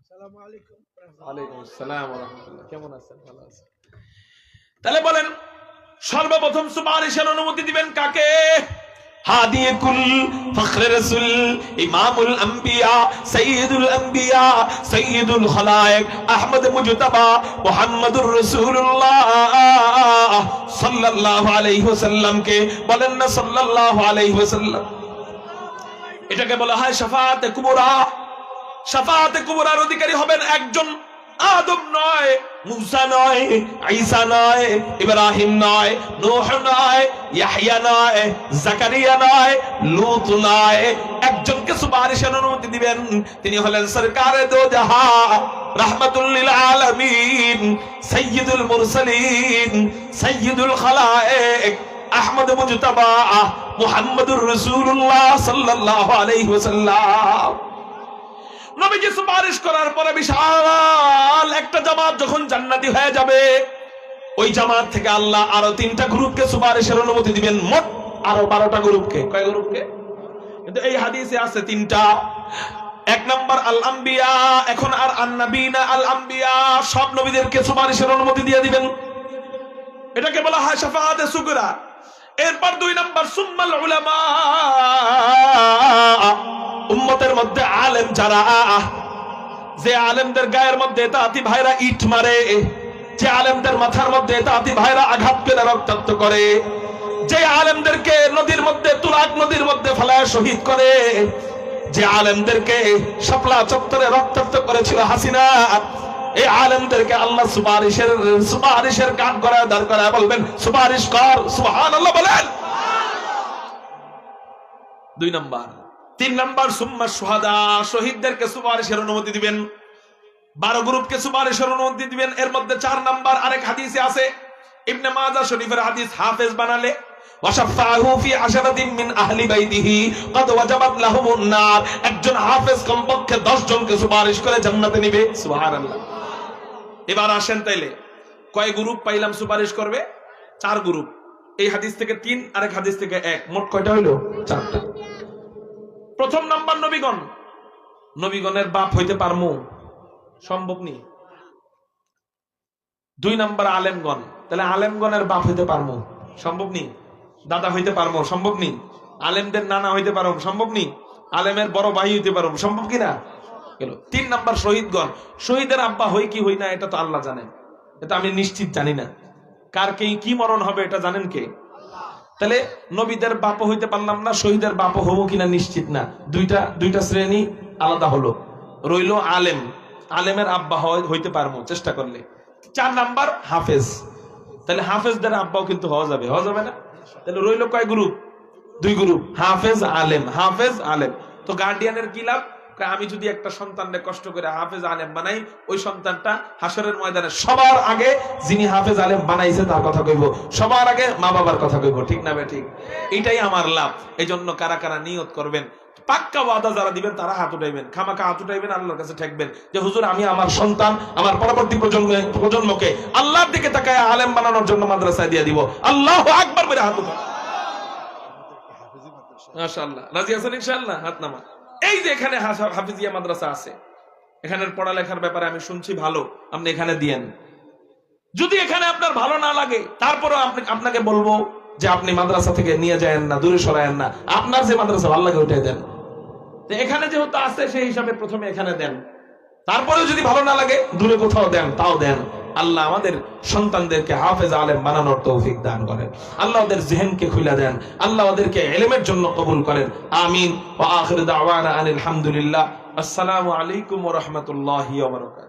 আসসালামু আলাইকুম। ওয়ালাইকুম আসসালাম ওয়া রাহমাতুল্লাহ। কেমন আছেন? ভালো আছেন? তাহলে বলেন সর্বপ্রথম সুপারিশের অনুমতি দিবেন কাকে? হাদিয়ে কুল ফখরে রাসূল ইমামুল আম্বিয়া সাইয়্যিদুল আম্বিয়া সাইয়্যিদুল খালায়েক আহমদ মুজতাবা মুহাম্মদুর রাসূলুল্লাহ সাল্লাল্লাহু আলাইহি ওয়াসাল্লামকে বলেন না সাল্লাল্লাহু আলাইহি ওয়াসাল্লাম। এটাকে বলা হয় শাফাআতে কুবরা। শাফাআতে কুবরার অধিকারী হবেন একজন, আদম নয়, মুসা নয়, ঈসা নয়, ইব্রাহিম নয়, নূহ নয়, ইয়াহইয়া নয়, জাকারিয়া নয়, লূত নয়। একজনকে সুপারিশের অনুমতি দিবেন, তিনি হলেন সরকারে দো জাহান, রাহমাতুল লিল আলামিন, সাইয়্যিদুল মুরসালিন, সাইয়্যিদুল খালায়েক, আহমদ মুজতাবা মুহাম্মদুর রাসূলুল্লাহ সাল্লাল্লাহু আলাইহি ওয়াসাল্লাম। নবীজি সুপারিশ করার পরে বিশাল একটা জামাত যখন জান্নাতি হয়ে যাবে, ওই জামাত থেকে আল্লাহ আরো 3টা গ্রুপকে সুপারিশের অনুমতি দিবেন, মোট আরো 12টা গ্রুপকে। কয় গ্রুপকে? কিন্তু এই হাদিসে আছে 3টা। এক নাম্বার আল আম্বিয়া, এখন আর আন-নবীনা, আল আম্বিয়া সব নবীদেরকে সুপারিশের অনুমতি দিয়ে দিবেন, এটাকে বলা হয় শাফাআতে সুগরা। এরপর 2 নাম্বার সুম্মাল উলামা, উম্মতের মধ্যে আলেম যারা, যে আলেমদের গায়ের মধ্যে তাঁতি ভাইরা ইট মারে, যে আলেমদের মাথার মধ্যে তাঁতি ভাইরা আঘাত করে রক্তাক্ত করে, যে আলেমদেরকে নদীর মধ্যে, তুরাগ নদীর মধ্যে ফেলায় শহীদ করে, যে আলেমদেরকে শাপলা চত্বরে রক্তাক্ত করেছিল হাসিনা, এই আলেমদেরকে আল্লাহ সুপারিশের কাজ করায় দাঁড় করায় বলবেন সুপারিশ কর, সুবহানাল্লাহ বলেন। 2 নাম্বার। 3 নাম্বার সুম্মা শুহাদা, শহীদদেরকে সুপারিশের অনুমতি দিবেন, 12 গ্রুপকে সুপারিশের অনুমতি দিবেন। এর মধ্যে 4 নাম্বার আরেক হাদিসে আছে, ইবনে মাজাহ শরীফের হাদিস, হাফেজ বানালে ওয়াশাফাহু ফি আশরাতিন মিন আহলি বাইতিহি ক্বাদ ওয়াজাবাত লাহুমুন নার, একজন হাফেজ কমপক্ষে 10 জনকে সুপারিশ করে জান্নাতে নিবে, সুবহানাল্লাহ। এবার আসেন তাইলে কয় গ্রুপ পাইলাম সুপারিশ করবে? 4 গ্রুপ। এই হাদিস থেকে 3, আরেক হাদিস থেকে 1, মোট কয়টা হইলো? 4টা। প্রথম নাম্বার নবীগণ। নবীগণের বাপ হইতে পারমু? সম্ভব নি। 2 নাম্বার আলেমগণ, তাহলে আলেমগণের বাপ হইতে পারমু? সম্ভব নি। দাদা হইতে পারমু? সম্ভব নি। আলেমদের নানা হইতে পারমু? সম্ভব নি। আলেমের বড় ভাই হইতে পারমু? সম্ভব কিনা? গেল। 3 নাম্বার শহীদগণ। শহীদের আব্বা হই কি হই না এটা তো আল্লাহ জানেন, এটা আমি নিশ্চিত জানি না। কার কে কি মরণ হবে এটা জানেন কে? তাহলে নবীদের বাপ হইতে পারলাম না, শহীদের বাপ হবো কিনা নিশ্চিত না। দুইটা শ্রেণী আলাদা হলো। রইল আলেম, আলেমের আব্বা হইতে পারবো চেষ্টা করলে। 4 নাম্বার হাফেজ, তাহলে হাফেজদের আব্বাও কিন্তু হওয়া যাবে না? তাহলে রইল কয় গ্রুপ? 2 গ্রুপ, হাফেজ আলেম, হাফেজ আলেম। তো গার্ডিয়ানের কি লাভ? আমি যদি একটা সন্তানকে কষ্ট করে হাফেজ আলেম বানাই, ওই সন্তানটা হাসরের ময়দানে সবার আগে যিনি হাফেজ আলেম বানাইছে তার কথা কইব, সবার আগে মা বাবার কথা কইব, ঠিক না ঠিক? এটাই আমার লাভ। এই জন্য কারা কারা নিয়ত করবেন, পাক্কা ওয়াদা যারা দিবেন তারা হাত উঠাইবেন, খামাকা হাত উঠাইবেন, আল্লাহর কাছে ঠেকবেন যে হুজুর আমি আমার সন্তান, আমার পরবর্তী প্রজন্মকে আল্লাহর দিকে তাকায় আলেম বানানোর জন্য মাদ্রাসায় দিয়ে দিব। আল্লাহু আকবার বলে হাত উঠান। মাশাআল্লাহ, রাজি আছেন ইনশাআল্লাহ? হাত নামান। এই যে এখানে হাফিজিয়া মাদ্রাসা আছে, এখানের পড়ালেখার ব্যাপারে আমি শুনছি ভালো, আপনি এখানে দিয়েন। যদি এখানে আপনার ভালো না লাগে তারপরও আপনাকে বলবো যে আপনি মাদ্রাসা থেকে নিয়ে যায়েন না, দূরে সরায়েন না, আপনার যে মাদ্রাসা ভালো লাগে ওইটাই দেন। এখানে যেহেতু আছে সেই হিসাবে প্রথমে এখানে দেন, তারপরে যদি ভালো না লাগে দূরে কোথাও দেন, তাও দেন। আল্লাহ আমাদের সন্তানদেরকে হাফেজ আলেম বানানোর তৌফিক দান করেন। আল্লাহ ওদের জেহেনকে খুলে দেন। আল্লাহ ওদেরকে ইলমের জন্য কবুল করেন। আমিন। ওয়া আখিরু দাওয়ানা আনিল হামদুলিল্লাহ। আসসালামু আলাইকুম ওয়া রাহমাতুল্লাহি ওয়া বারাকাতুহু।